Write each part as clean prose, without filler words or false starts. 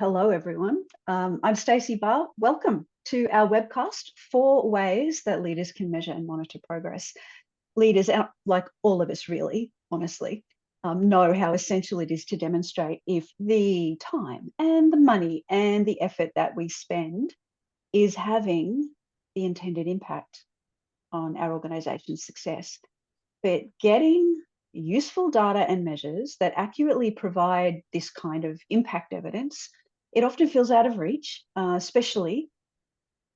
Hello, everyone. I'm Stacey Barr. Welcome to our webcast, 4 ways that leaders can measure and monitor progress. Leaders, like all of us really, honestly, know how essential it is to demonstrate if the time and the money and the effort that we spend is having the intended impact on our organization's success. But getting useful data and measures that accurately provide this kind of impact evidence, it often feels out of reach, especially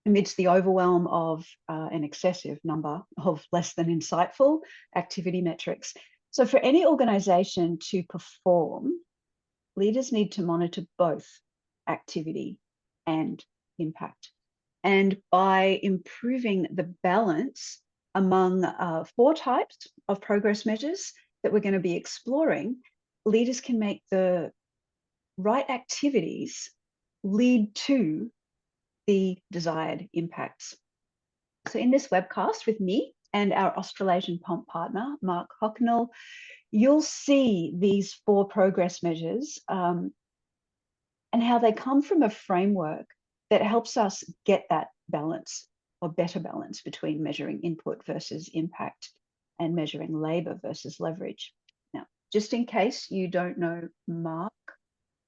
amidst the overwhelm of an excessive number of less than insightful activity metrics. So for any organization to perform, leaders need to monitor both activity and impact. And by improving the balance among 4 types of progress measures that we're going to be exploring, leaders can make the right activities lead to the desired impacts. So in this webcast with me and our Australasian pump partner, Mark Hocknell, you'll see these 4 progress measures and how they come from a framework that helps us get that balance or better balance between measuring input versus impact and measuring labor versus leverage. Now, just in case you don't know Mark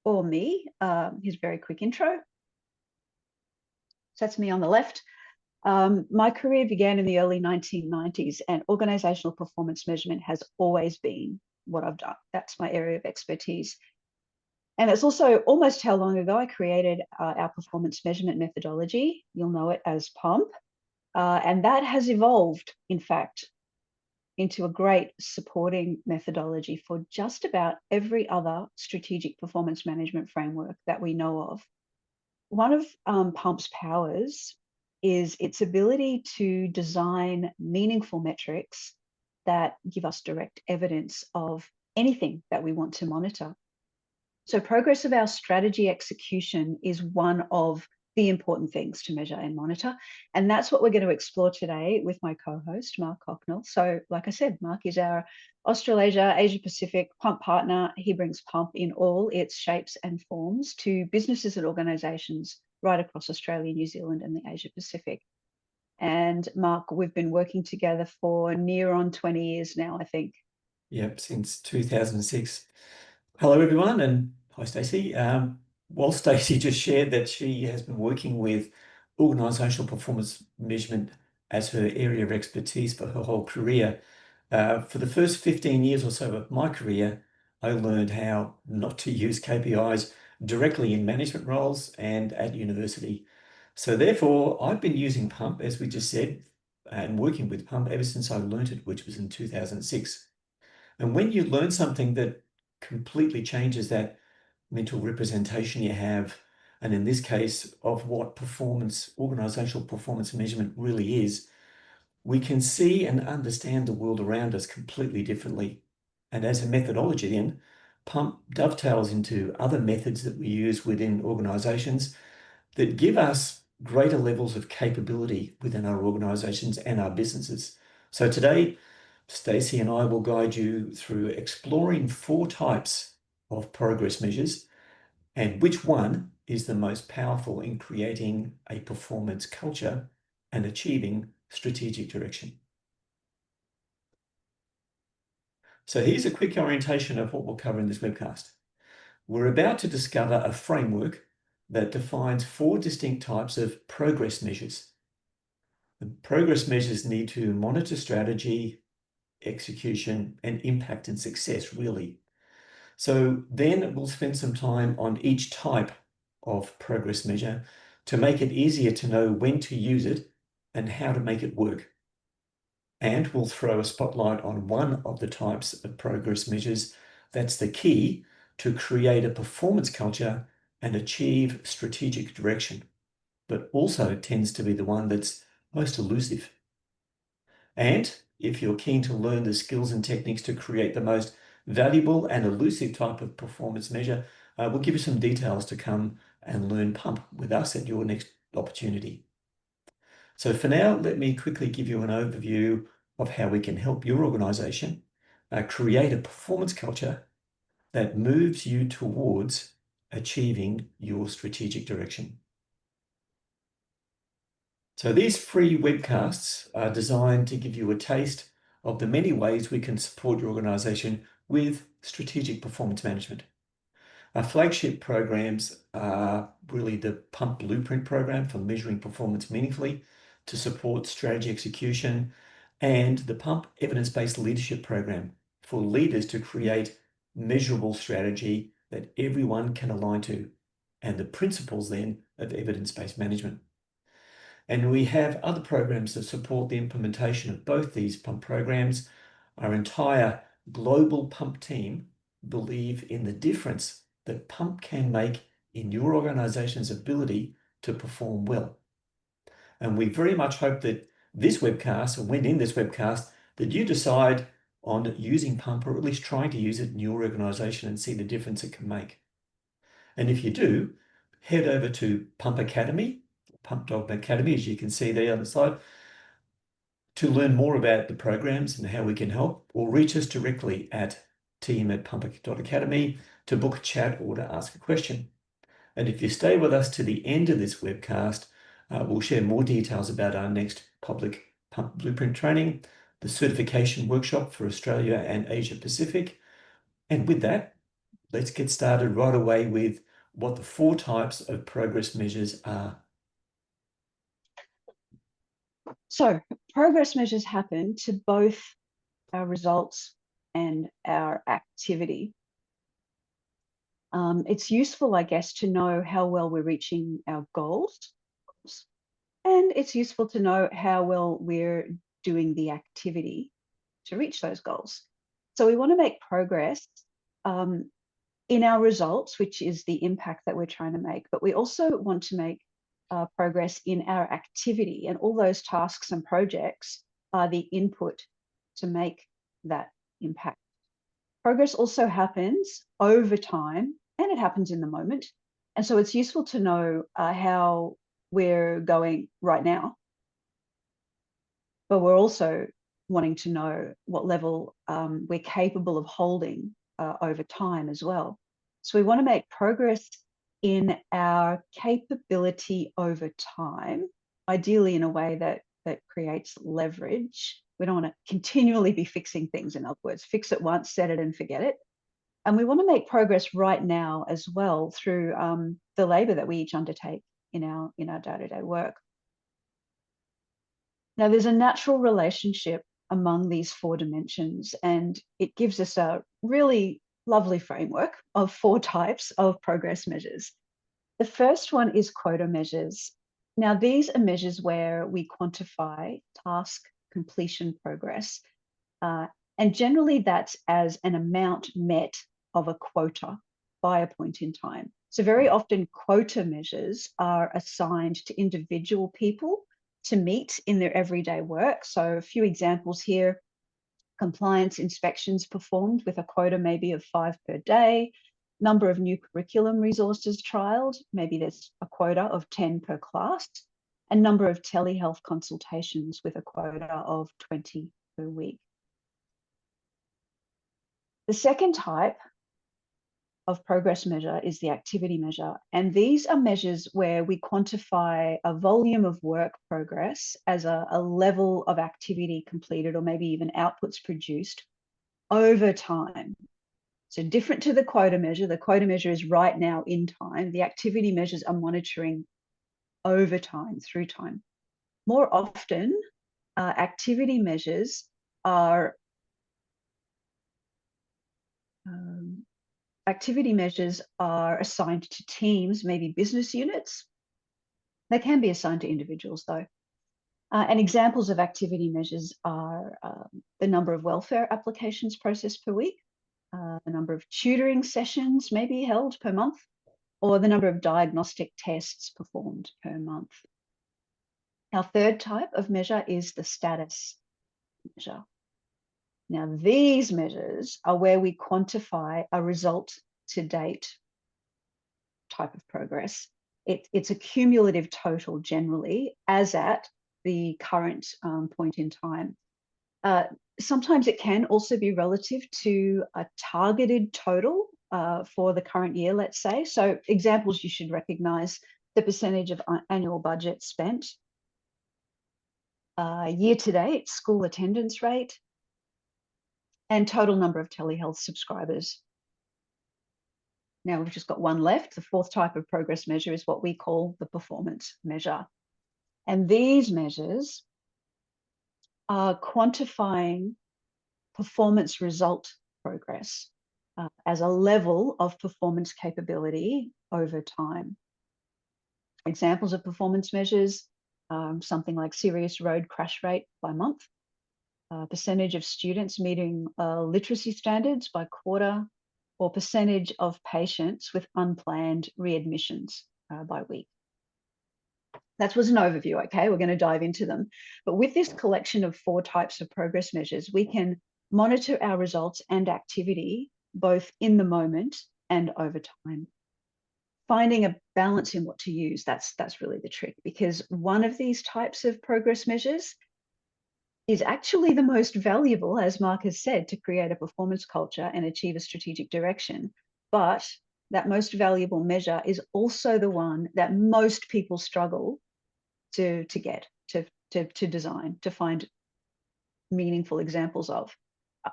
or me, here's a very quick intro. So that's me on the left. My career began in the early 1990s, and organizational performance measurement has always been what I've done. That's my area of expertise. And it's also almost how long ago I created our performance measurement methodology. You'll know it as PUMP. And that has evolved, in fact, into a great supporting methodology for just about every other strategic performance management framework that we know of. One of PUMP's powers is its ability to design meaningful metrics that give us direct evidence of anything that we want to monitor. So progress of our strategy execution is one of the important things to measure and monitor. And that's what we're going to explore today with my co-host, Mark Hocknell. So like I said, Mark is our Australasia, Asia Pacific pump partner. He brings pump in all its shapes and forms to businesses and organizations right across Australia, New Zealand, and the Asia Pacific. And Mark, we've been working together for near on 20 years now, I think. Yep, since 2006. Hello, everyone, and hi, Stacey. While Stacey just shared that she has been working with organisational performance measurement as her area of expertise for her whole career, for the first 15 years or so of my career, I learned how not to use KPIs directly in management roles and at university. So therefore, I've been using PUMP, as we just said, and working with PUMP ever since I learned it, which was in 2006. And when you learn something that completely changes that mental representation you have, and in this case of what organizational performance measurement really is, we can see and understand the world around us completely differently. And as a methodology then, PUMP dovetails into other methods that we use within organizations that give us greater levels of capability within our organizations and our businesses. So today, Stacey and I will guide you through exploring 4 types of progress measures and which one is the most powerful in creating a performance culture and achieving strategic direction. So here's a quick orientation of what we'll cover in this webcast. We're about to discover a framework that defines 4 distinct types of progress measures. The progress measures need to monitor strategy, execution, and impact and success, really. So then we'll spend some time on each type of progress measure to make it easier to know when to use it and how to make it work. And we'll throw a spotlight on one of the types of progress measures that's the key to create a performance culture and achieve strategic direction, but also tends to be the one that's most elusive. And if you're keen to learn the skills and techniques to create the most valuable and elusive type of performance measure, we'll give you some details to come and learn PUMP with us at your next opportunity. So for now, let me quickly give you an overview of how we can help your organisation create a performance culture that moves you towards achieving your strategic direction. So these free webcasts are designed to give you a taste of the many ways we can support your organisation with strategic performance management. Our flagship programs are really the Pump Blueprint program for measuring performance meaningfully to support strategy execution, and the Pump Evidence-Based Leadership program for leaders to create measurable strategy that everyone can align to, and the principles then of evidence-based management. And we have other programs that support the implementation of both these pump programs. Our entire global pump team believe in the difference that pump can make in your organization's ability to perform well. And we very much hope that this webcast, and when in this webcast, that you decide on using pump, or at least trying to use it in your organization and see the difference it can make. And if you do, head over to Pump Academy, Pump Dogma Academy, as you can see there on the side, to learn more about the programs and how we can help, or reach us directly at team@pump.academy to book a chat or to ask a question. And if you stay with us to the end of this webcast, we'll share more details about our next public Pump Blueprint training, the certification workshop for Australia and Asia Pacific. And with that, let's get started right away with what the 4 types of progress measures are. So progress measures happen to both our results and our activity. It's useful, I guess, to know how well we're reaching our goals, and it's useful to know how well we're doing the activity to reach those goals. So we want to make progress in our results, which is the impact that we're trying to make, but we also want to make progress in our activity, and all those tasks and projects are the input to make that impact. Progress also happens over time, and it happens in the moment. And so it's useful to know how we're going right now, but we're also wanting to know what level we're capable of holding over time as well. So we want to make progress in our capability over time, ideally in a way that creates leverage. We don't want to continually be fixing things, in other words, fix it once, set it and forget it. And we want to make progress right now as well through the labor that we each undertake in our day-to-day work. Now, there's a natural relationship among these 4 dimensions, and it gives us a really lovely framework of 4 types of progress measures. The first one is quota measures. Now, these are measures where we quantify task completion progress, and generally that's as an amount met of a quota by a point in time. So very often quota measures are assigned to individual people to meet in their everyday work. So a few examples here: compliance inspections performed with a quota maybe of 5 per day, number of new curriculum resources trialed, maybe there's a quota of 10 per class, and number of telehealth consultations with a quota of 20 per week. The second type of progress measure is the activity measure. And these are measures where we quantify a volume of work progress as a level of activity completed, or maybe even outputs produced over time. So different to the quota measure. The quota measure is right now in time. The activity measures are monitoring over time, through time. More often, activity measures are assigned to teams, maybe business units. They can be assigned to individuals though. And examples of activity measures are the number of welfare applications processed per week, the number of tutoring sessions maybe held per month, or the number of diagnostic tests performed per month. Our third type of measure is the status measure. Now, these measures are where we quantify a result to date type of progress. It's a cumulative total generally, as at the current point in time. Sometimes it can also be relative to a targeted total for the current year, let's say. So examples you should recognise: the percentage of annual budget spent, year to date school attendance rate, and total number of telehealth subscribers. Now we've just got one left. The fourth type of progress measure is what we call the performance measure. And these measures are quantifying performance result progress as a level of performance capability over time. Examples of performance measures, something like serious road crash rate by month, percentage of students meeting literacy standards by quarter, or percentage of patients with unplanned readmissions by week. That was an overview, okay? We're going to dive into them. But with this collection of 4 types of progress measures, we can monitor our results and activity both in the moment and over time. Finding a balance in what to use, that's really the trick, because one of these types of progress measures is actually the most valuable, as Mark has said, to create a performance culture and achieve a strategic direction. But that most valuable measure is also the one that most people struggle to design, to find meaningful examples of.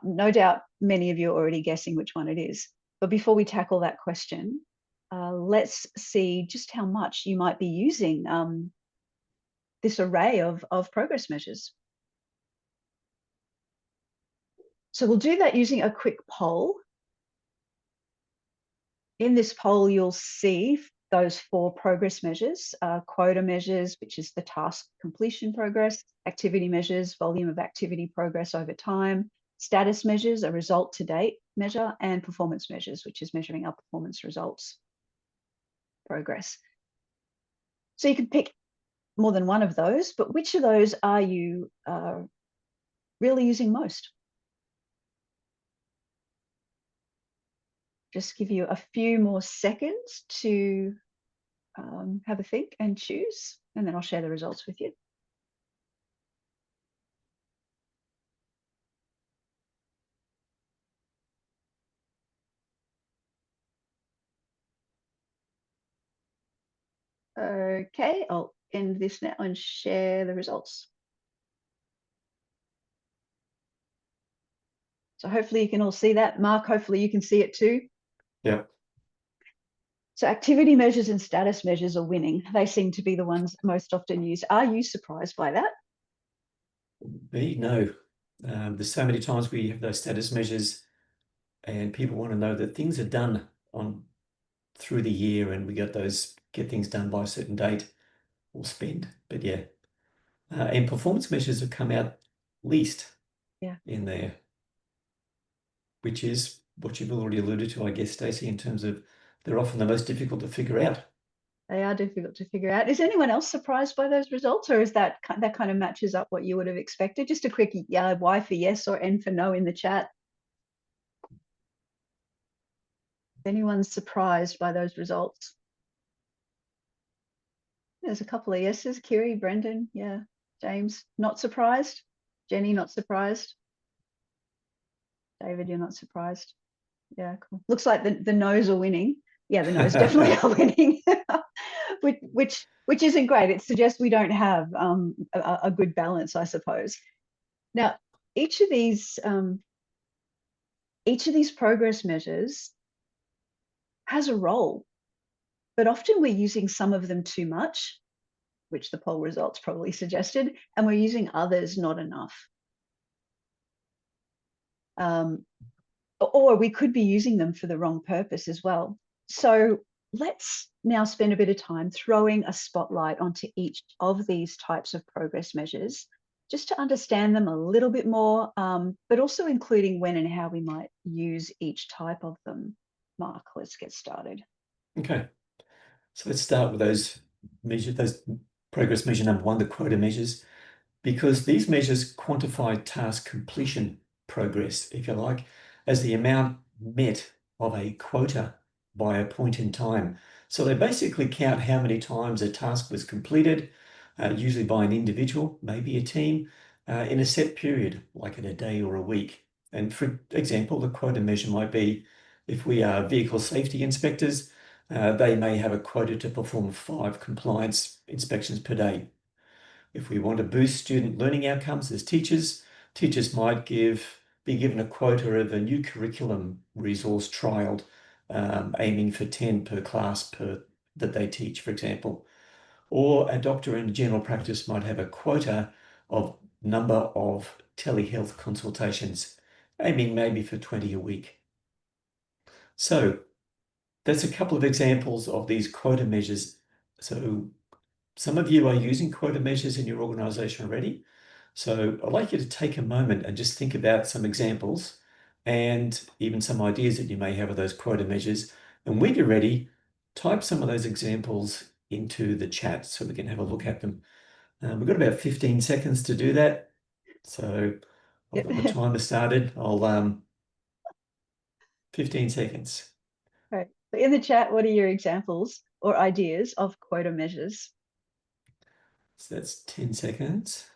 No doubt many of you are already guessing which one it is. But before we tackle that question, let's see just how much you might be using this array of progress measures. So we'll do that using a quick poll. In this poll, you'll see those 4 progress measures: quota measures, which is the task completion progress; activity measures, volume of activity progress over time; status measures, a result to date measure; and performance measures, which is measuring our performance results progress. So you can pick more than one of those, but which of those are you really using most? Just give you a few more seconds to have a think and choose, and then I'll share the results with you. Okay, I'll end this now and share the results. So hopefully you can all see that. Mark, hopefully you can see it too. Yep. So activity measures and status measures are winning. They seem to be the ones most often used. Are you surprised by that? Me? No. There's so many times we have those status measures and people want to know that things are done through the year, and we got those get things done by a certain date or spend. But yeah. And performance measures have come out least in there, which is what you've already alluded to, I guess, Stacey, in terms of they're often the most difficult to figure out. They are difficult to figure out. Is anyone else surprised by those results, or is that kind of matches up what you would have expected? Just a quick Y for yes or N for no in the chat. If anyone's surprised by those results? There's a couple of yeses. Kiri, Brendan, yeah. James, not surprised. Jenny, not surprised. David, you're not surprised. Yeah, cool. Looks like the no's are winning. Yeah, the no's definitely are winning, which isn't great. It suggests we don't have a good balance, I suppose. Now, each of these progress measures has a role, but often we're using some of them too much, which the poll results probably suggested, and we're using others not enough. Or we could be using them for the wrong purpose as well. So let's now spend a bit of time throwing a spotlight onto each of these types of progress measures, just to understand them a little bit more, but also including when and how we might use each type of them. Mark, let's get started. Okay, so let's start with those progress measure number 1, the quota measures, because these measures quantify task completion progress, if you like, as the amount met of a quota by a point in time. So they basically count how many times a task was completed, usually by an individual, maybe a team, in a set period, like in a day or a week. And for example, the quota measure might be If we are vehicle safety inspectors, they may have a quota to perform 5 compliance inspections per day. If we want to boost student learning outcomes as teachers, teachers might be given a quota of a new curriculum resource trialed, aiming for 10 per class that they teach, for example. Or a doctor in general practice might have a quota of number of telehealth consultations, aiming maybe for 20 a week. So that's a couple of examples of these quota measures. So some of you are using quota measures in your organisation already. So I'd like you to take a moment and just think about some examples and even some ideas that you may have of those quota measures. And when you're ready, type some of those examples into the chat so we can have a look at them. We've got about 15 seconds to do that. So I've got the timer started. 15 seconds. Right. So in the chat, what are your examples or ideas of quota measures? So that's 10 seconds.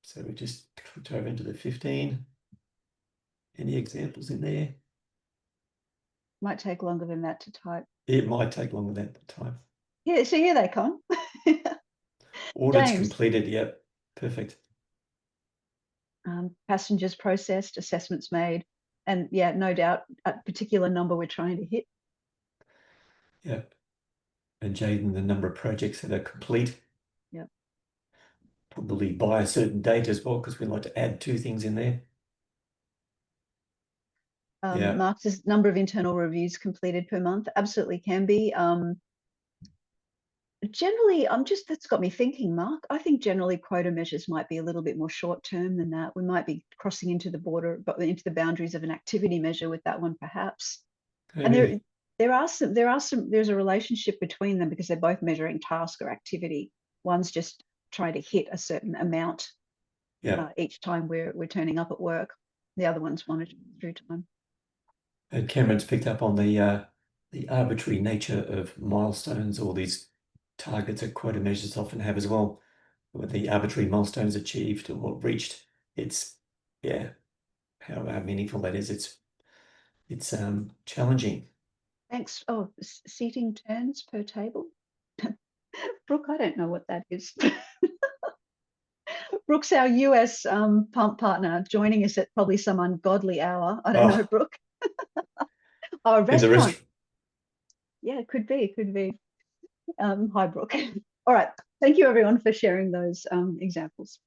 So we just clicked over into the 15. Any examples in there? Might take longer than that to type. It might take longer than that time. Yeah, so here they come. Audits James. completed. Yep. Perfect. Passengers processed, assessments made, and yeah, no doubt a particular number we're trying to hit. Yep. And Jaden, the number of projects that are complete. Yep. Probably by a certain date as well, because we like to add 2 things in there. Yeah. Mark's number of internal reviews completed per month absolutely can be. Generally, that's got me thinking, Mark. I think generally quota measures might be a little bit more short term than that. We might be crossing into the border, but into the boundaries of an activity measure with that one, perhaps. Oh, And really? there's a relationship between them because they're both measuring task or activity. One's just trying to hit a certain amount each time we're turning up at work. The other one's monitoring through time. And Cameron's picked up on the arbitrary nature of milestones, or these targets that quota measures often have as well. With the arbitrary milestones achieved or reached, it's how meaningful that is. It's challenging. Thanks. Oh, seating turns per table. Brooke, I don't know what that is. Brooke's our US pump partner, joining us at probably some ungodly hour. I don't know, Brooke. Oh, a restaurant. Yeah, it could be. It could be. Hi, Brooke. All right. Thank you, everyone, for sharing those examples.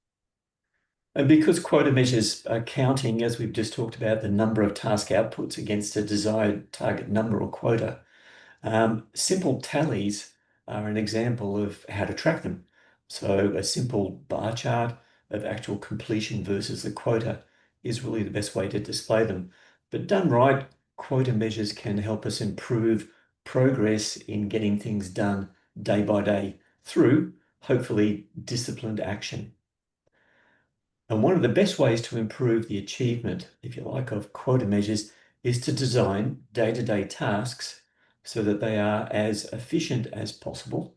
And because quota measures are counting, as we've just talked about, the number of task outputs against a desired target number or quota, simple tallies are an example of how to track them. So a simple bar chart of actual completion versus the quota is really the best way to display them. But done right, quota measures can help us improve progress in getting things done day by day through, hopefully, disciplined action. And one of the best ways to improve the achievement, if you like, of quota measures is to design day-to-day tasks so that they are as efficient as possible.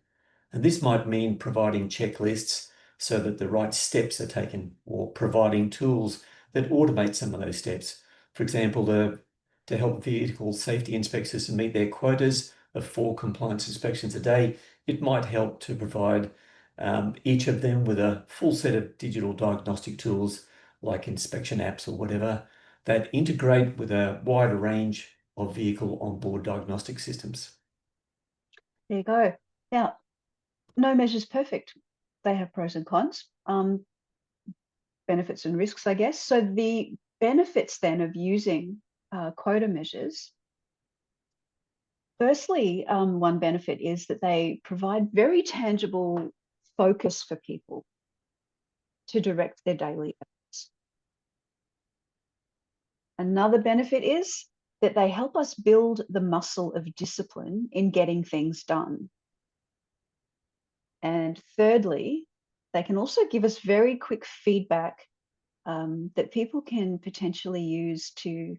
And this might mean providing checklists so that the right steps are taken, or providing tools that automate some of those steps. For example, to help vehicle safety inspectors to meet their quotas of 4 compliance inspections a day, it might help to provide each of them with a full set of digital diagnostic tools like inspection apps or whatever that integrate with a wider range of vehicle onboard diagnostic systems. There you go. Now, no measure's perfect. They have pros and cons, benefits and risks, I guess. So the benefits then of using quota measures. Firstly, one benefit is that they provide very tangible focus for people to direct their daily efforts. Another benefit is that they help us build the muscle of discipline in getting things done. And thirdly, they can also give us very quick feedback that people can potentially use to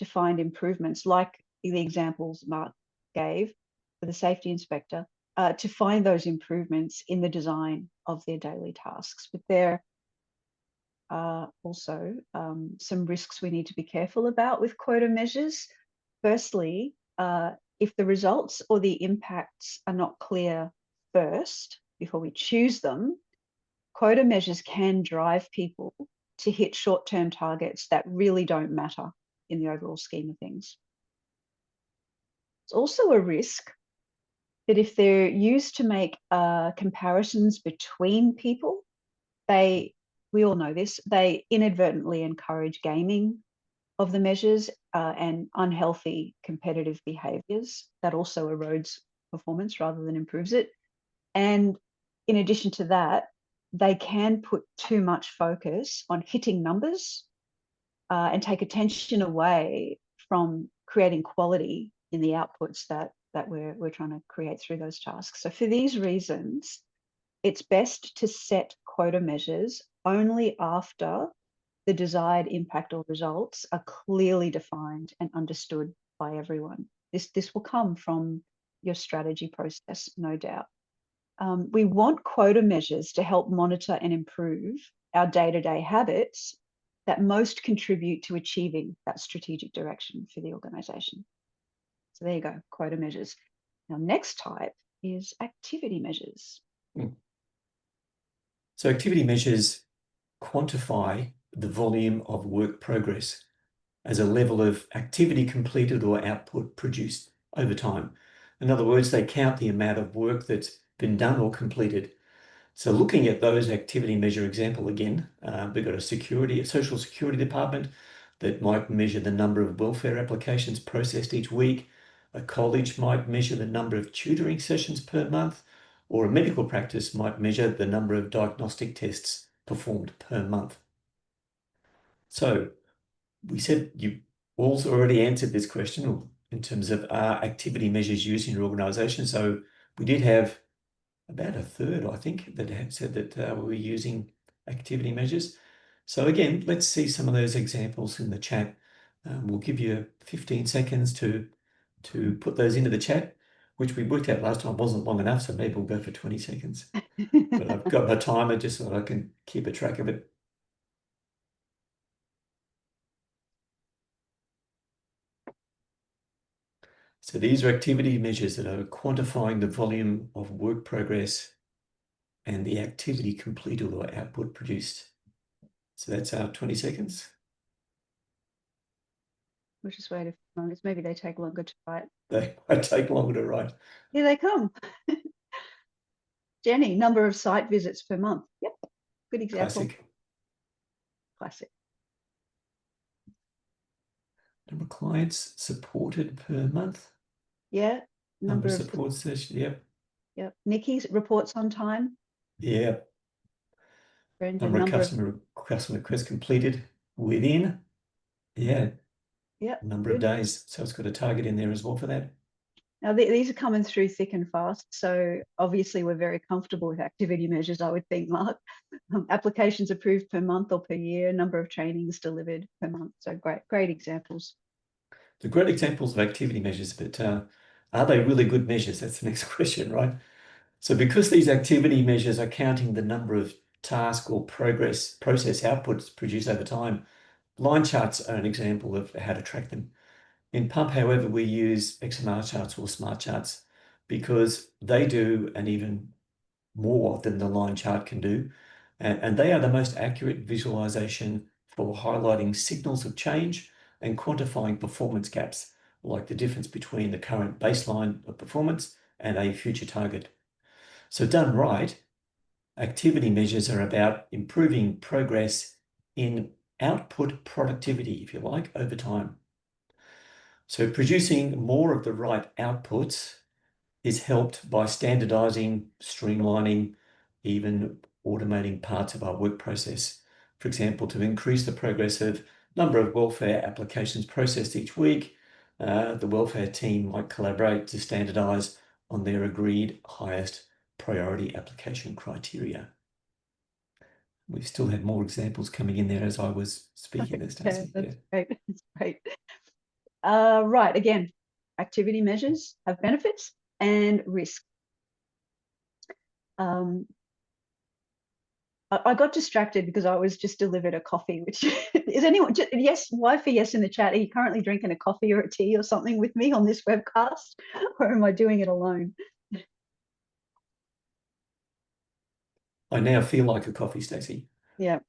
find improvements, like the examples Mark gave for the safety inspector, to find those improvements in the design of their daily tasks. But are also some risks we need to be careful about with quota measures. Firstly, if the results or the impacts are not clear first, before we choose them, quota measures can drive people to hit short-term targets that really don't matter in the overall scheme of things. It's also a risk that if they're used to make comparisons between people, we all know this, they inadvertently encourage gaming of the measures and unhealthy competitive behaviours. That also erodes performance rather than improves it. And in addition to that, they can put too much focus on hitting numbers and take attention away from creating quality in the outputs that we're trying to create through those tasks. So for these reasons, it's best to set quota measures only after the desired impact or results are clearly defined and understood by everyone. This will come from your strategy process, no doubt. We want quota measures to help monitor and improve our day-to-day habits that most contribute to achieving that strategic direction for the organisation. So there you go, quota measures. Now, next type is activity measures. So activity measures quantify the volume of work progress as a level of activity completed or output produced over time. In other words, they count the amount of work that's been done or completed. So looking at those activity measure example again, we've got a social security department that might measure the number of welfare applications processed each week. A college might measure the number of tutoring sessions per month, or a medical practice might measure the number of diagnostic tests performed per month. So we said you also already answered this question in terms of are activity measures used in your organisation. So we did have about a third, I think, that had said that we were using activity measures. So again, let's see some of those examples in the chat. We'll give you 15 seconds to put those into the chat, which we worked out last time wasn't long enough, so maybe we'll go for 20 seconds. But I've got my timer just so that I can keep a track of it. So these are activity measures that are quantifying the volume of work progress and the activity completed or output produced. So that's our 20 seconds. We'll just wait a few moments. Maybe they take longer to write. They might take longer to write. Here they come. Jenny, number of site visits per month. Yep, good example. Classic. Number of clients supported per month. Yeah. Number of support sessions. Yep. Yep. Nikki's reports on time. Yeah. Number of customer requests completed within. Yeah. Yep. Number of days. So it's got a target in there as well for that. Now, these are coming through thick and fast. So obviously we're very comfortable with activity measures, I would think, Mark. Applications approved per month or per year, number of trainings delivered per month. So great examples. The great examples of activity measures, but are they really good measures? That's the next question, right? So because these activity measures are counting the number of task or process outputs produced over time, line charts are an example of how to track them. In Pump, however, we use XMR charts or smart charts because they do an even more than the line chart can do. And they are the most accurate visualization for highlighting signals of change and quantifying performance gaps, like the difference between the current baseline of performance and a future target. So done right, activity measures are about improving progress in output productivity, if you like, over time. So producing more of the right outputs is helped by standardizing, streamlining, even automating parts of our work process. For example, to increase the progress of number of welfare applications processed each week, the welfare team might collaborate to standardize on their agreed highest priority application criteria. We still had more examples coming in there as I was speaking there, Stacey. That's great. That's great. Right, again, activity measures have benefits and risks. I got distracted because I was just delivered a coffee, which is anyone, yes, Y for yes in the chat. Are you currently drinking a coffee or a tea or something with me on this webcast, or am I doing it alone? I now feel like a coffee, Stacey. Yeah,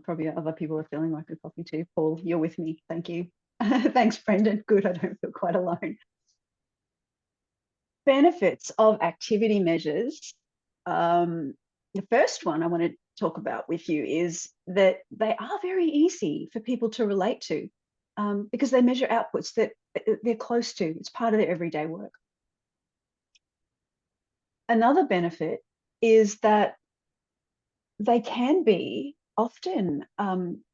probably other people are feeling like a coffee too. Paul, you're with me. Thank you. Thanks, Brendan. Good, I don't feel quite alone. Benefits of activity measures. The first one I want to talk about with you is that they are very easy for people to relate to because they measure outputs that they're close to. It's part of their everyday work. Another benefit is that they can be often,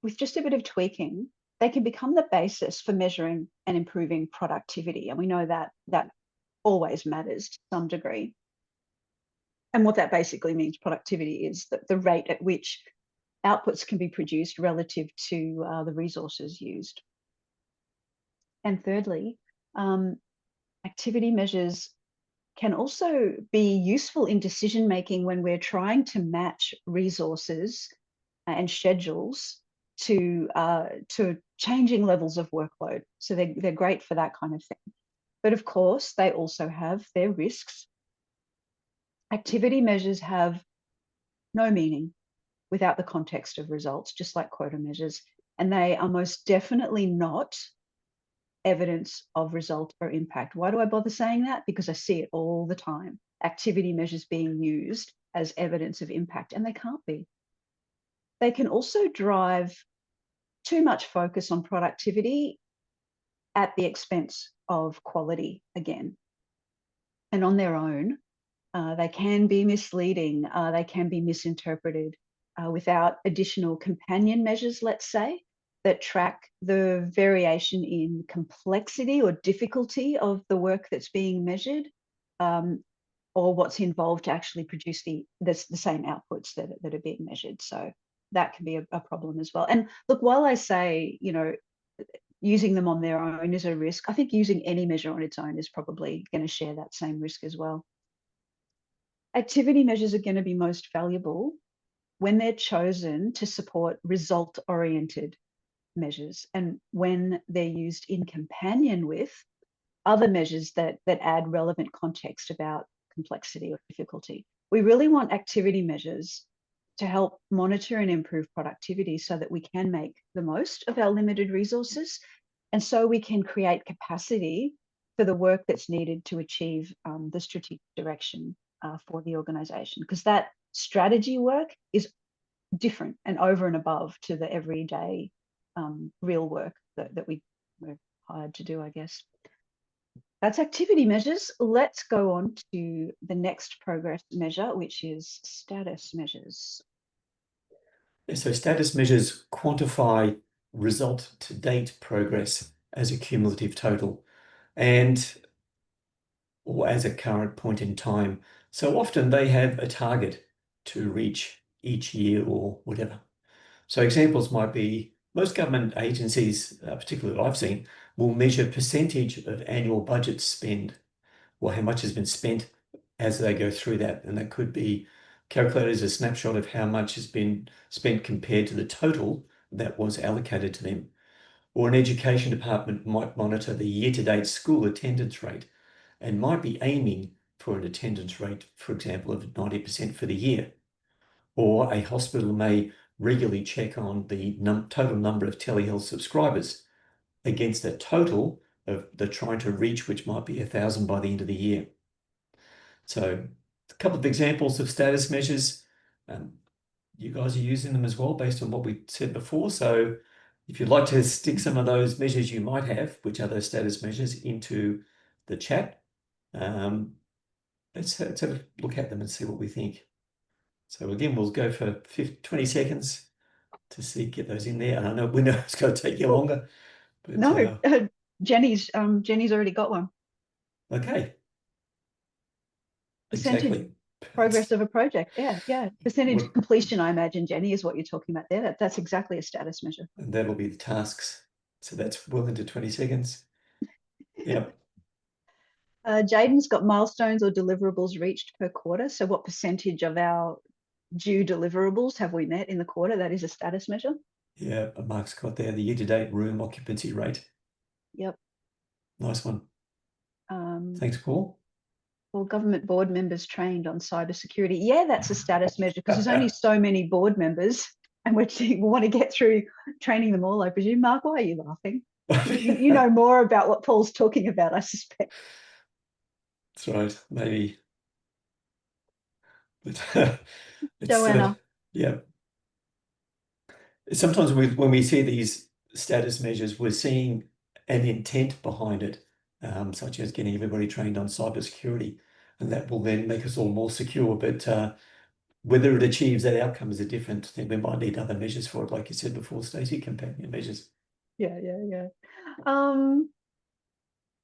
with just a bit of tweaking, they can become the basis for measuring and improving productivity. And we know that that always matters to some degree. And what that basically means, productivity, is that the rate at which outputs can be produced relative to the resources used. And thirdly, activity measures can also be useful in decision making when we're trying to match resources and schedules to changing levels of workload. So they're great for that kind of thing. But of course, they also have their risks. Activity measures have no meaning without the context of results, just like quota measures. And they are most definitely not evidence of result or impact. Why do I bother saying that? Because I see it all the time. Activity measures being used as evidence of impact, and they can't be. They can also drive too much focus on productivity at the expense of quality again. And on their own, they can be misleading, they can be misinterpreted without additional companion measures, let's say, that track the variation in complexity or difficulty of the work that's being measured, or what's involved to actually produce the same outputs that are being measured. So that can be a problem as well. And look, while I say, using them on their own is a risk, I think using any measure on its own is probably going to share that same risk as well. Activity measures are going to be most valuable when they're chosen to support result-oriented measures and when they're used in companion with other measures that add relevant context about complexity or difficulty. We really want activity measures to help monitor and improve productivity so that we can make the most of our limited resources, and so we can create capacity for the work that's needed to achieve the strategic direction for the organisation, because that strategy work is different and over and above to the everyday real work that we're hired to do, I guess. That's activity measures. Let's go on to the next progress measure, which is status measures. So status measures quantify result to date progress as a cumulative total or as a current point in time. So often they have a target to reach each year or whatever. So examples might be most government agencies, particularly I've seen, will measure percentage of annual budget spend or how much has been spent as they go through that. And that could be calculated as a snapshot of how much has been spent compared to the total that was allocated to them. Or an education department might monitor the year-to-date school attendance rate and might be aiming for an attendance rate, for example, of 90% for the year. Or a hospital may regularly check on the total number of telehealth subscribers against a total of they're trying to reach, which might be 1,000 by the end of the year. So a couple of examples of status measures. You guys are using them as well based on what we said before. So if you'd like to stick some of those measures you might have, which are those status measures, into the chat, let's have a look at them and see what we think. So again, we'll go for 20 seconds to get those in there. And I know we know it's going to take you longer. But, no, Jenny's already got one. Okay. Percentage Exactly. progress of a project. Yeah. Percentage completion, I imagine, Jenny, is what you're talking about there. That's exactly a status measure. And that'll be the tasks. So that's well into 20 seconds. Yep. Jaden's got milestones or deliverables reached per quarter. So what percentage of our due deliverables have we met in the quarter? That is a status measure. Yeah, Mark's got there the year-to-date room occupancy rate. Yep. Nice one. Thanks, Paul. Well, government board members trained on cybersecurity. Yeah, that's a status measure because there's only so many board members, and we want to get through training them all, I presume. Mark, why are you laughing? You know more about what Paul's talking about, I suspect. That's right, maybe. But it's Joanna. yeah. Sometimes when we see these status measures, we're seeing an intent behind it, such as getting everybody trained on cybersecurity, and that will then make us all more secure. But whether it achieves that outcome is a different thing. We might need other measures for it, like you said before, Stacey, companion measures. Yeah.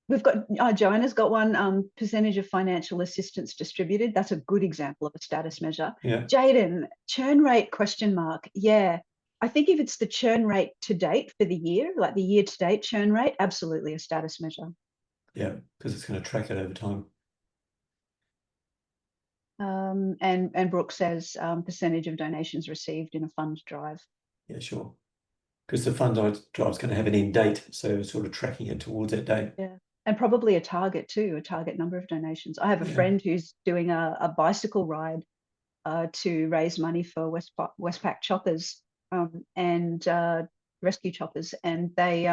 We've got Joanna's got one, percentage of financial assistance distributed. That's a good example of a status measure. Yeah. Jaden, churn rate question mark. Yeah. I think if it's the churn rate to date for the year, like the year to date churn rate, absolutely a status measure. Yeah, because it's going to track it over time. And Brooke says percentage of donations received in a fund drive. Yeah, sure. Because the fund drive is going to have an end date, so sort of tracking it towards that date. Yeah, and probably a target too, a target number of donations. I have a friend who's doing a bicycle ride to raise money for Westpac choppers and rescue choppers, and they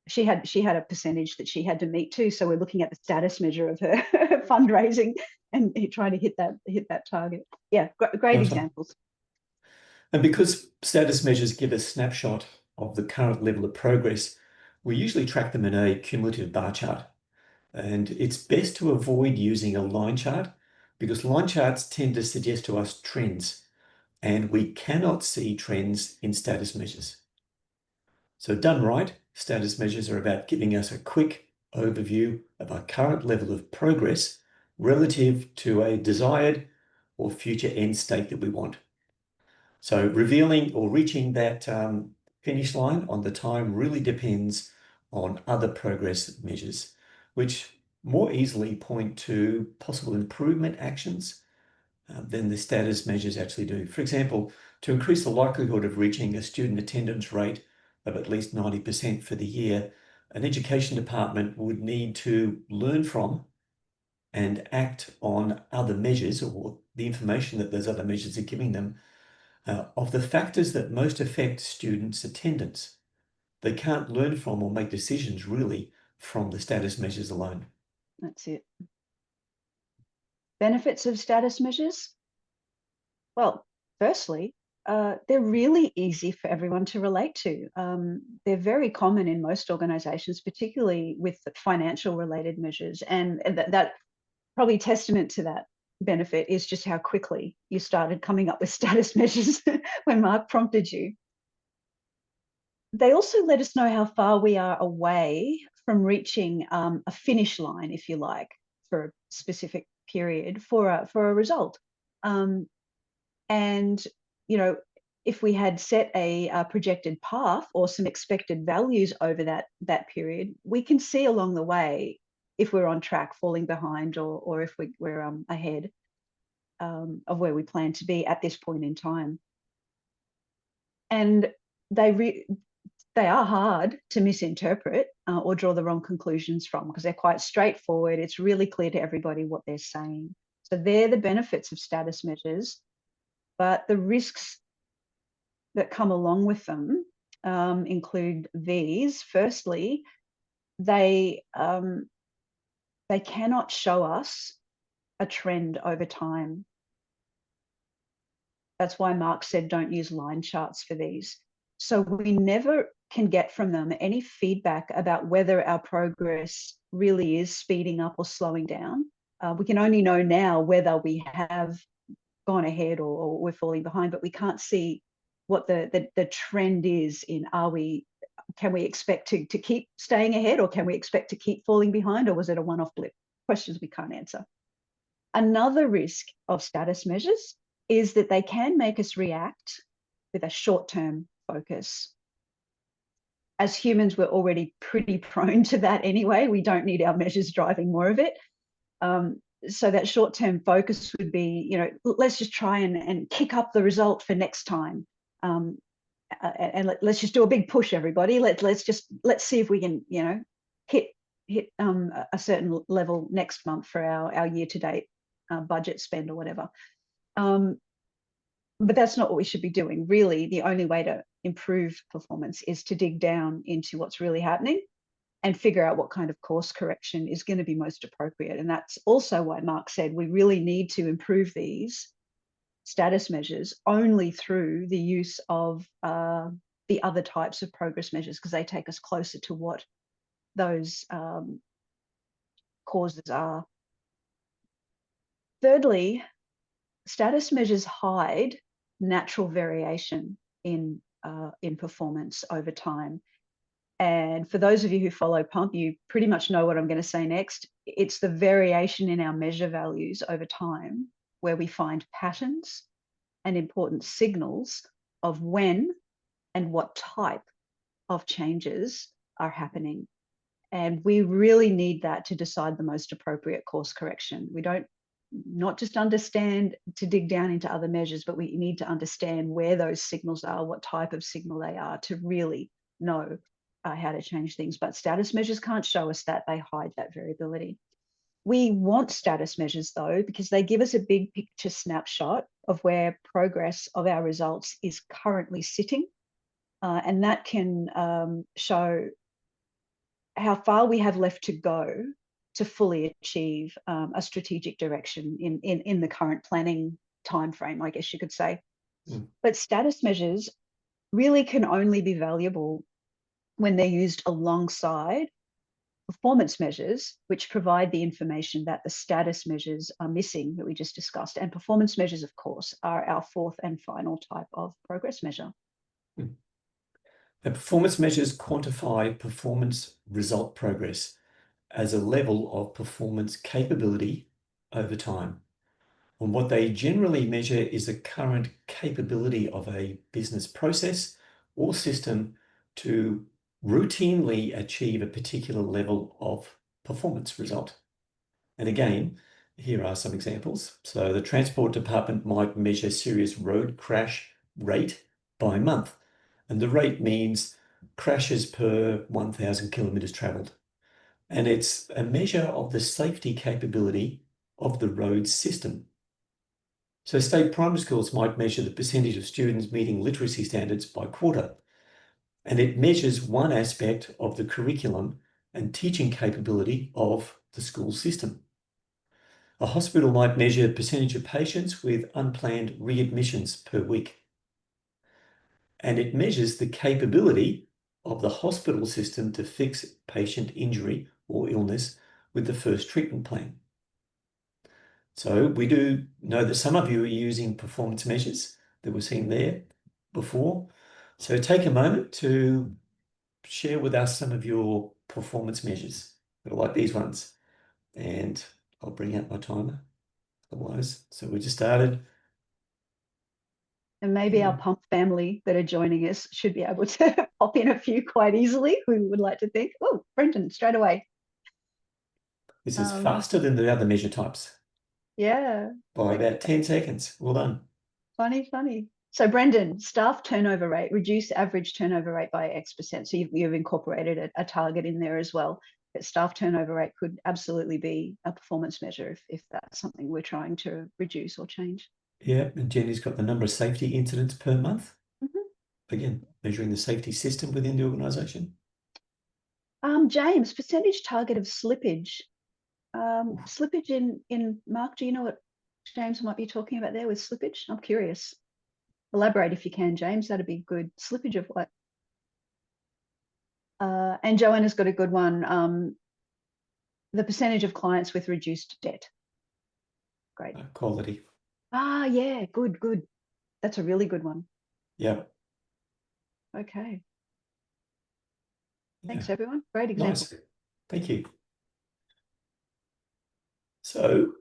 she had a percentage that she had to meet too. So we're looking at the status measure of her fundraising and trying to hit that target. Yeah, great examples. And because status measures give a snapshot of the current level of progress, we usually track them in a cumulative bar chart. And it's best to avoid using a line chart because line charts tend to suggest to us trends, and we cannot see trends in status measures. So done right, status measures are about giving us a quick overview of our current level of progress relative to a desired or future end state that we want. So revealing or reaching that finish line on the time really depends on other progress measures, which more easily point to possible improvement actions than the status measures actually do. For example, to increase the likelihood of reaching a student attendance rate of at least 90% for the year, an education department would need to learn from and act on other measures or the information that those other measures are giving them of the factors that most affect students' attendance. They can't learn from or make decisions really from the status measures alone. That's it. Benefits of status measures? Well, firstly, they're really easy for everyone to relate to. They're very common in most organizations, particularly with the financial related measures. And that probably testament to that benefit is just how quickly you started coming up with status measures when Mark prompted you. They also let us know how far we are away from reaching a finish line, if you like, for a specific period for a result. And, you know, if we had set a projected path or some expected values over that period, we can see along the way if we're on track, falling behind, or if we're ahead of where we plan to be at this point in time. And they are hard to misinterpret or draw the wrong conclusions from because they're quite straightforward. It's really clear to everybody what they're saying. So they're the benefits of status measures, but the risks that come along with them include these. Firstly, they cannot show us a trend over time. That's why Mark said don't use line charts for these. So we never can get from them any feedback about whether our progress really is speeding up or slowing down. We can only know now whether we have gone ahead or we're falling behind, but we can't see what the trend is in can we expect to keep staying ahead, or can we expect to keep falling behind, or was it a one-off blip? Questions we can't answer. Another risk of status measures is that they can make us react with a short-term focus. As humans, we're already pretty prone to that anyway. We don't need our measures driving more of it. so that short-term focus would be, let's just try and kick up the result for next time. And let's just do a big push, everybody. Let's see if we can, hit a certain level next month for our year-to-date budget spend or whatever. But that's not what we should be doing. Really, the only way to improve performance is to dig down into what's really happening and figure out what kind of course correction is going to be most appropriate. And that's also why Mark said we really need to improve these status measures only through the use of the other types of progress measures, because they take us closer to what those causes are. Thirdly, status measures hide natural variation in performance over time. And for those of you who follow Pump, you pretty much know what I'm going to say next. It's the variation in our measure values over time where we find patterns and important signals of when and what type of changes are happening. And we really need that to decide the most appropriate course correction. We don't not just understand to dig down into other measures, but we need to understand where those signals are, what type of signal they are, to really know how to change things. But status measures can't show us that. They hide that variability. We want status measures, though, because they give us a big picture snapshot of where progress of our results is currently sitting. And that can show how far we have left to go to fully achieve a strategic direction in the current planning timeframe, I guess you could say. Mm. But status measures really can only be valuable when they're used alongside performance measures, which provide the information that the status measures are missing that we just discussed. And performance measures, of course, are our fourth and final type of progress measure. The performance measures quantify performance result progress as a level of performance capability over time. And what they generally measure is the current capability of a business process or system to routinely achieve a particular level of performance result. And again, here are some examples. So the transport department might measure serious road crash rate by month. And the rate means crashes per 1,000 kilometres travelled. And it's a measure of the safety capability of the road system. So state primary schools might measure the percentage of students meeting literacy standards by quarter. And it measures one aspect of the curriculum and teaching capability of the school system. A hospital might measure the percentage of patients with unplanned readmissions per week. And it measures the capability of the hospital system to fix patient injury or illness with the first treatment plan. So we do know that some of you are using performance measures that were seen there before. So take a moment to share with us some of your performance measures that are like these ones. And I'll bring out my timer otherwise. So we just started. And maybe our Pump family that are joining us should be able to pop in a few quite easily. Who would like to think? Oh, Brendan, straight away. This is faster than the other measure types. Yeah. By about 10 seconds. Well done. Funny. So Brendan, staff turnover rate, reduce average turnover rate by X%. So you've incorporated a target in there as well. But staff turnover rate could absolutely be a performance measure if that's something we're trying to reduce or change. Yeah, and Jenny's got the number of safety incidents per month. Again, measuring the safety system within the organisation. James, percentage target of slippage. Slippage in Mark, do you know what James might be talking about there with slippage? I'm curious. Elaborate if you can, James. That'd be good. Slippage of what? And Joanna's got a good one. The percentage of clients with reduced debt. Great. Quality. Yeah, good. That's a really good one. Yeah. Okay. Thanks, everyone. Great example. Nice. Thank you. So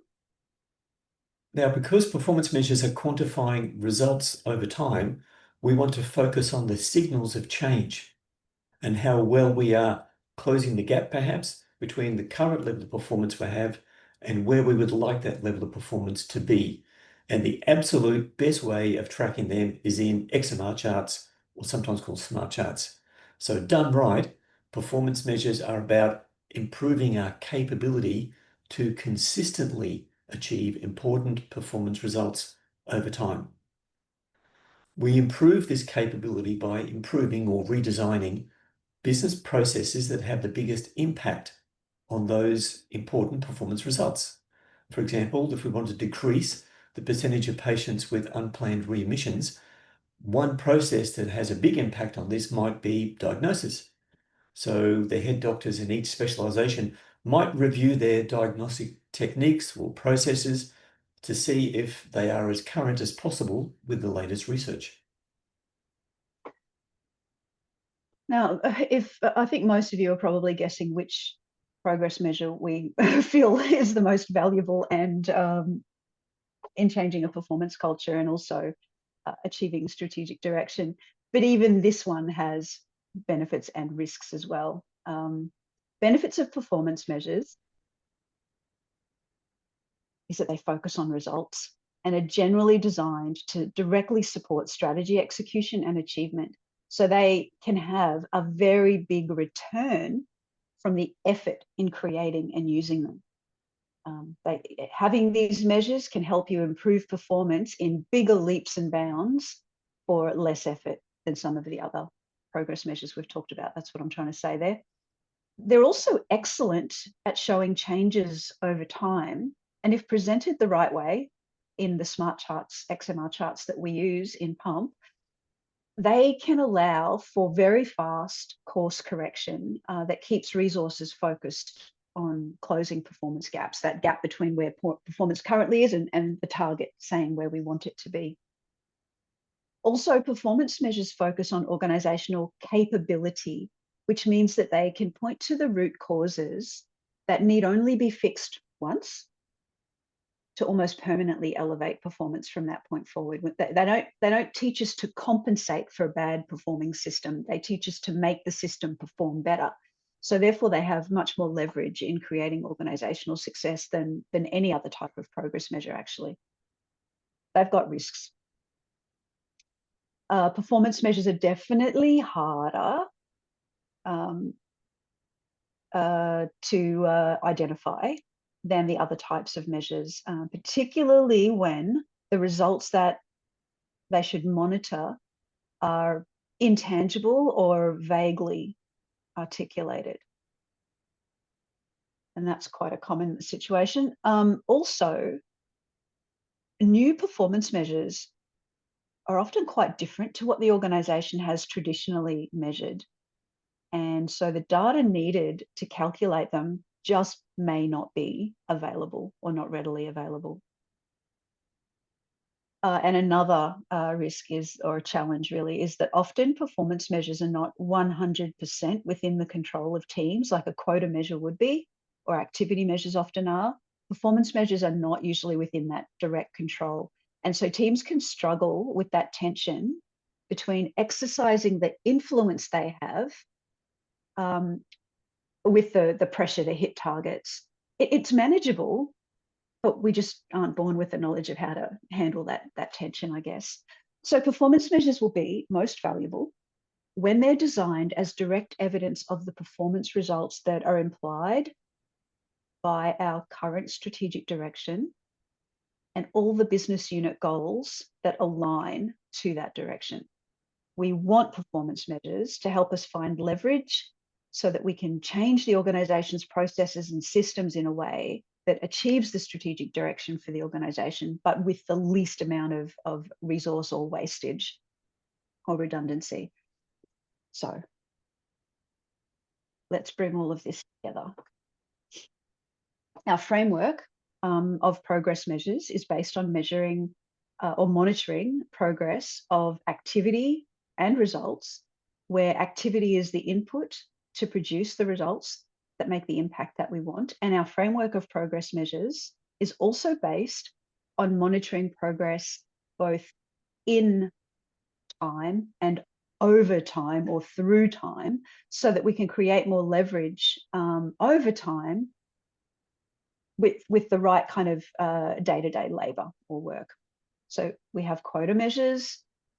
now, because performance measures are quantifying results over time, we want to focus on the signals of change and how well we are closing the gap, perhaps, between the current level of performance we have and where we would like that level of performance to be. And the absolute best way of tracking them is in XMR charts, or sometimes called smart charts. So done right, performance measures are about improving our capability to consistently achieve important performance results over time. We improve this capability by improving or redesigning business processes that have the biggest impact on those important performance results. For example, if we want to decrease the percentage of patients with unplanned readmissions, one process that has a big impact on this might be diagnosis. So the head doctors in each specialisation might review their diagnostic techniques or processes to see if they are as current as possible with the latest research. Now, if I think most of you are probably guessing which progress measure we feel is the most valuable and in changing a performance culture and also achieving strategic direction. But even this one has benefits and risks as well. Benefits of performance measures is that they focus on results and are generally designed to directly support strategy execution and achievement. So they can have a very big return from the effort in creating and using them. Having these measures can help you improve performance in bigger leaps and bounds for less effort than some of the other progress measures we've talked about. That's what I'm trying to say there. They're also excellent at showing changes over time. And if presented the right way in the smart charts, XMR charts that we use in Pump, they can allow for very fast course correction that keeps resources focused on closing performance gaps, that gap between where performance currently is and the target saying where we want it to be. Also, performance measures focus on organisational capability, which means that they can point to the root causes that need only be fixed once to almost permanently elevate performance from that point forward. They don't teach us to compensate for a bad performing system. They teach us to make the system perform better. So therefore, they have much more leverage in creating organisational success than any other type of progress measure, actually. They've got risks. Performance measures are definitely harder to identify than the other types of measures, particularly when the results that they should monitor are intangible or vaguely articulated. And that's quite a common situation. Also, new performance measures are often quite different to what the organisation has traditionally measured. And so the data needed to calculate them just may not be available or not readily available. And another risk is, or a challenge really, is that often performance measures are not 100% within the control of teams, like a quota measure would be, or activity measures often are. Performance measures are not usually within that direct control. And so teams can struggle with that tension between exercising the influence they have with the pressure to hit targets. It's manageable, but we just aren't born with the knowledge of how to handle that tension, I guess. So performance measures will be most valuable when they're designed as direct evidence of the performance results that are implied by our current strategic direction and all the business unit goals that align to that direction. We want performance measures to help us find leverage so that we can change the organization's processes and systems in a way that achieves the strategic direction for the organization, but with the least amount of resource or wastage or redundancy. So let's bring all of this together. Our framework of progress measures is based on measuring or monitoring progress of activity and results, where activity is the input to produce the results that make the impact that we want. And our framework of progress measures is also based on monitoring progress both in time and over time or through time, so that we can create more leverage over time with the right kind of day-to-day labor or work. So we have quota measures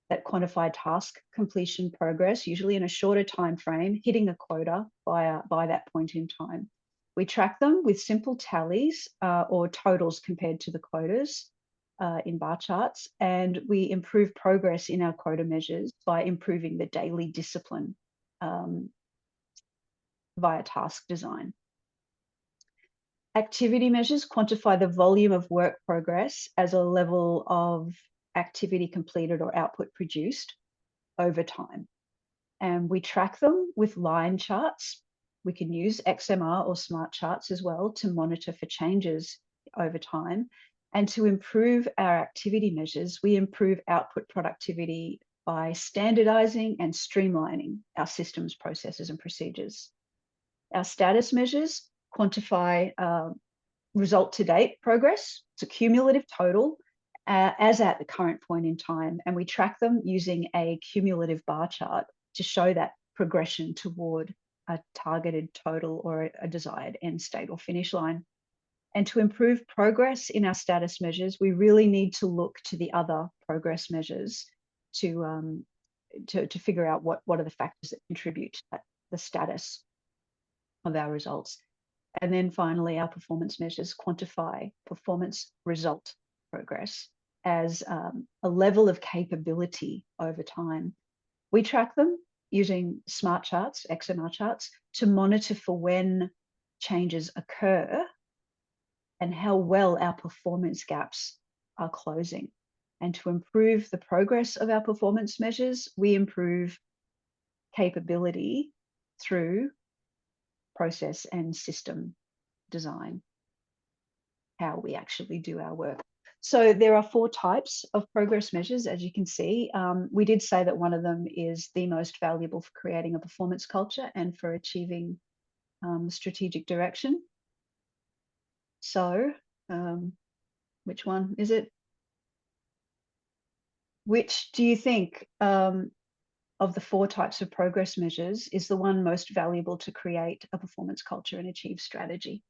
that quantify task completion progress, usually in a shorter time frame, hitting a quota by that point in time. We track them with simple tallies or totals compared to the quotas in bar charts, and we improve progress in our quota measures by improving the daily discipline via task design. Activity measures quantify the volume of work progress as a level of activity completed or output produced over time. And we track them with line charts. We can use XMR or smart charts as well to monitor for changes over time. And to improve our activity measures, we improve output productivity by standardizing and streamlining our systems, processes, and procedures. Our status measures quantify result to date progress. It's a cumulative total as at the current point in time. And we track them using a cumulative bar chart to show that progression toward a targeted total or a desired end state or finish line. And to improve progress in our status measures, we really need to look to the other progress measures to figure out what are the factors that contribute to the status of our results. And then finally, our performance measures quantify performance result progress as a level of capability over time. We track them using smart charts, XMR charts, to monitor for when changes occur and how well our performance gaps are closing. And to improve the progress of our performance measures, we improve capability through process and system design, how we actually do our work. So there are 4 types of progress measures, as you can see. We did say that one of them is the most valuable for creating a performance culture and for achieving strategic direction. So which one is it? Which do you think of the 4 types of progress measures is the one most valuable to create a performance culture and achieve strategy?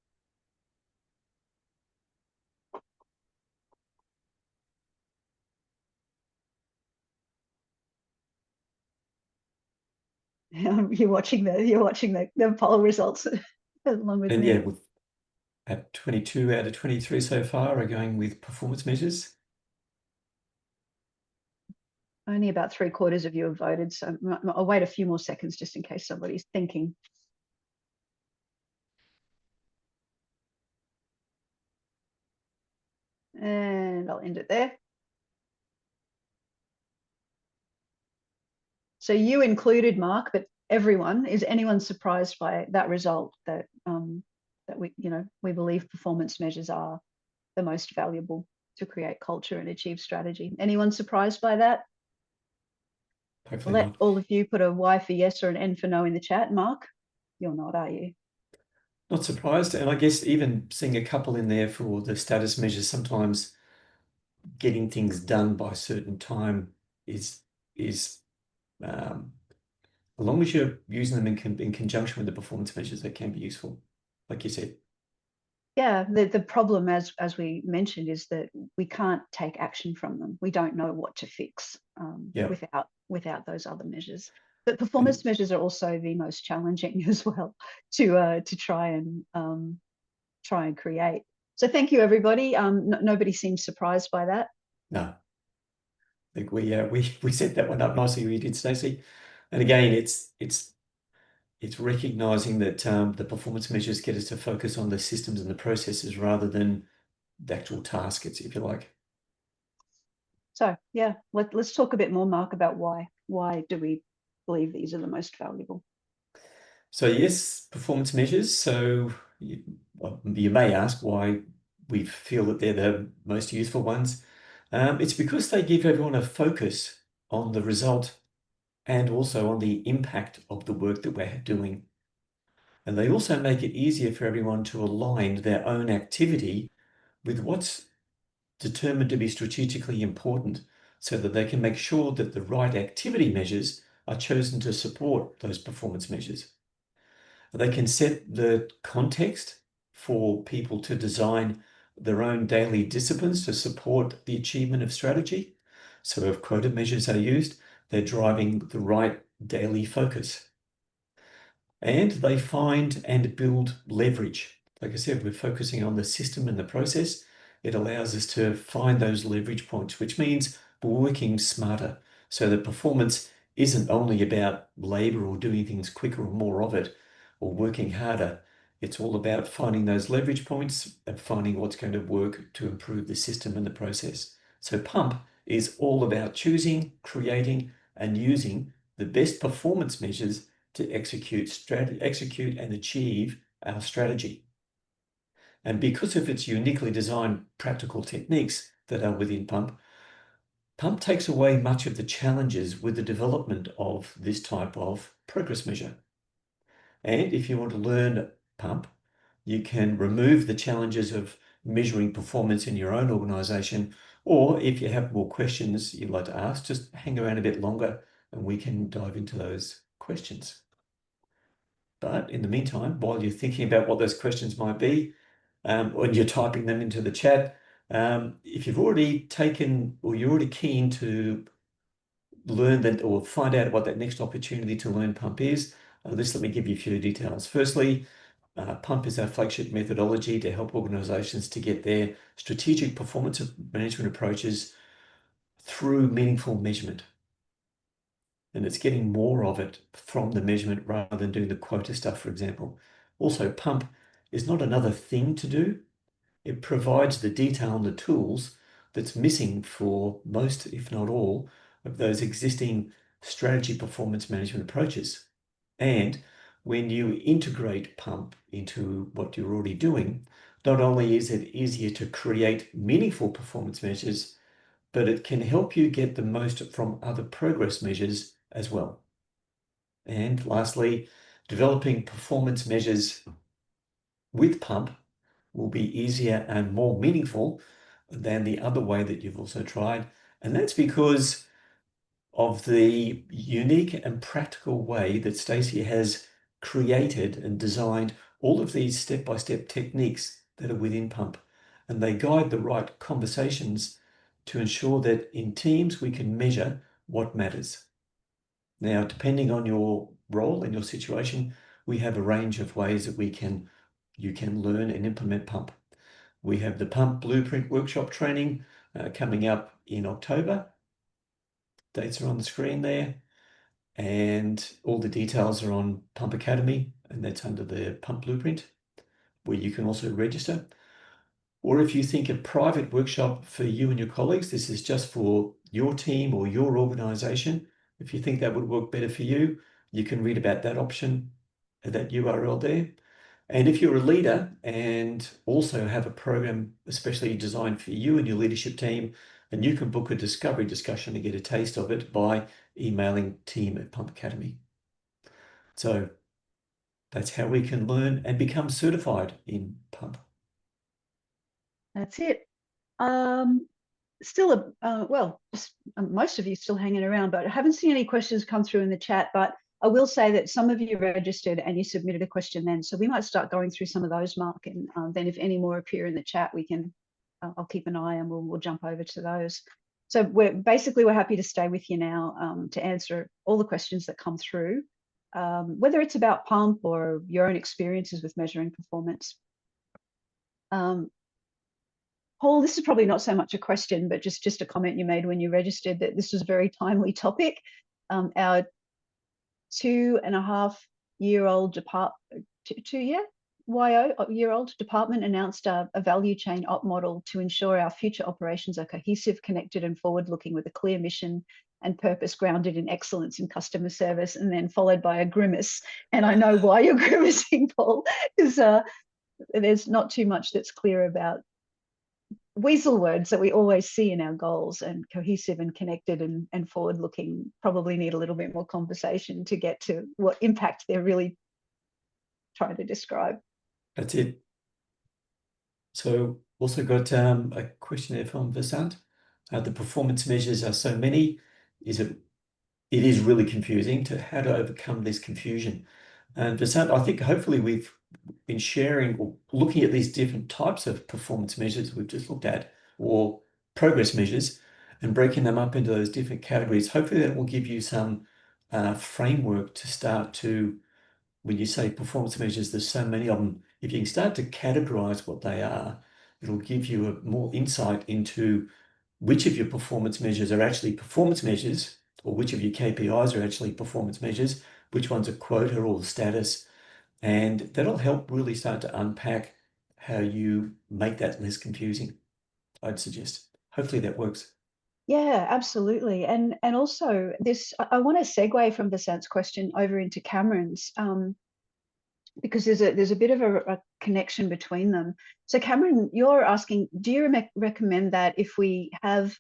You're watching the poll results along with me. Yeah, at 22 out of 23 so far are going with performance measures. Only about 3/4 of you have voted, so I'll wait a few more seconds just in case somebody's thinking. And I'll end it there. So you included, Mark, but everyone, is anyone surprised by that result that that we believe performance measures are the most valuable to create culture and achieve strategy? Anyone surprised by that? Hopefully I'll let not. all of you put a Y for yes or an N for no in the chat. Mark, you're not, are you? Not surprised. And I guess even seeing a couple in there for the status measures, sometimes getting things done by a certain time is as long as you're using them in conjunction with the performance measures, they can be useful, like you said. Yeah, the problem, as we mentioned, is that we can't take action from them. We don't know what to fix without those other measures. But performance measures are also the most challenging as well to try and create. So thank you, everybody. Nobody seems surprised by that. No, I think we set that one up nicely. We did, Stacey. And again, it's recognizing that the performance measures get us to focus on the systems and the processes rather than the actual task, if you like. So yeah, let's talk a bit more, Mark, about why. Why do we believe these are the most valuable? So yes, performance measures. So you may ask why we feel that they're the most useful ones. It's because they give everyone a focus on the result and also on the impact of the work that we're doing. And they also make it easier for everyone to align their own activity with what's determined to be strategically important so that they can make sure that the right activity measures are chosen to support those performance measures. They can set the context for people to design their own daily disciplines to support the achievement of strategy. So if quota measures are used, they're driving the right daily focus. And they find and build leverage. Like I said, we're focusing on the system and the process. It allows us to find those leverage points, which means we're working smarter. So the performance isn't only about labor or doing things quicker or more of it or working harder. It's all about finding those leverage points and finding what's going to work to improve the system and the process. So PUMP is all about choosing, creating, and using the best performance measures to execute and achieve our strategy. And because of its uniquely designed practical techniques that are within PUMP, PUMP takes away much of the challenges with the development of this type of progress measure. And if you want to learn PUMP, you can remove the challenges of measuring performance in your own organisation, or if you have more questions you'd like to ask, just hang around a bit longer and we can dive into those questions. But in the meantime, while you're thinking about what those questions might be, when you're typing them into the chat, if you've already taken or you're already keen to learn that or find out what that next opportunity to learn PUMP is, let me give you a few details. Firstly, PUMP is our flagship methodology to help organisations to get their strategic performance management approaches through meaningful measurement. And it's getting more of it from the measurement rather than doing the quota stuff, for example. Also, PUMP is not another thing to do. It provides the detail and the tools that's missing for most, if not all, of those existing strategy performance management approaches. And when you integrate PUMP into what you're already doing, not only is it easier to create meaningful performance measures, but it can help you get the most from other progress measures as well. And lastly, developing performance measures with PUMP will be easier and more meaningful than the other way that you've also tried. And that's because of the unique and practical way that Stacey has created and designed all of these step-by-step techniques that are within PUMP. And they guide the right conversations to ensure that in teams we can measure what matters. Now, depending on your role and your situation, we have a range of ways that you can learn and implement PUMP. We have the PUMP Blueprint Workshop training coming up in October. Dates are on the screen there, and all the details are on PUMP Academy, and that's under the PUMP Blueprint, where you can also register. Or if you think a private workshop for you and your colleagues, this is just for your team or your organisation. If you think that would work better for you, you can read about that option at that URL there. And if you're a leader and also have a program especially designed for you and your leadership team, then you can book a discovery discussion to get a taste of it by emailing team@Pump Academy. So that's how we can learn and become certified in Pump. That's it. Most of you still hanging around, but I haven't seen any questions come through in the chat. But I will say that some of you registered and you submitted a question then, so we might start going through some of those, Mark, and then if any more appear in the chat, we can. I'll keep an eye and we'll jump over to those. So we're happy to stay with you now to answer all the questions that come through, whether it's about PUMP or your own experiences with measuring performance. Paul, this is probably not so much a question, but just a comment you made when you registered that this was a very timely topic. Our 2.5-year-old year-old department announced a value chain op model to ensure our future operations are cohesive, connected, and forward-looking with a clear mission and purpose grounded in excellence in customer service, and then followed by a grimace. And I know why you're grimacing, Paul, because there's not too much that's clear about weasel words that we always see in our goals, and cohesive and connected and forward looking probably need a little bit more conversation to get to what impact they're really trying to describe. That's it. So also got a question there from Vasant. The performance measures are so many. It is really confusing to how to overcome this confusion. And Vasant, I think hopefully we've in sharing or looking at these different types of performance measures we've just looked at, or progress measures, and breaking them up into those different categories. Hopefully that will give you some framework to start to, when you say performance measures, there's so many of them. If you can start to categorize what they are, it'll give you a more insight into which of your performance measures are actually performance measures, or which of your KPIs are actually performance measures, which one's a quota or the status. And that'll help really start to unpack how you make that less confusing, I'd suggest. Hopefully that works. Yeah, absolutely. And also this, I want to segue from Vasant's question over into Cameron's, because there's a bit of a connection between them. So Cameron, you're asking, do you recommend that if we have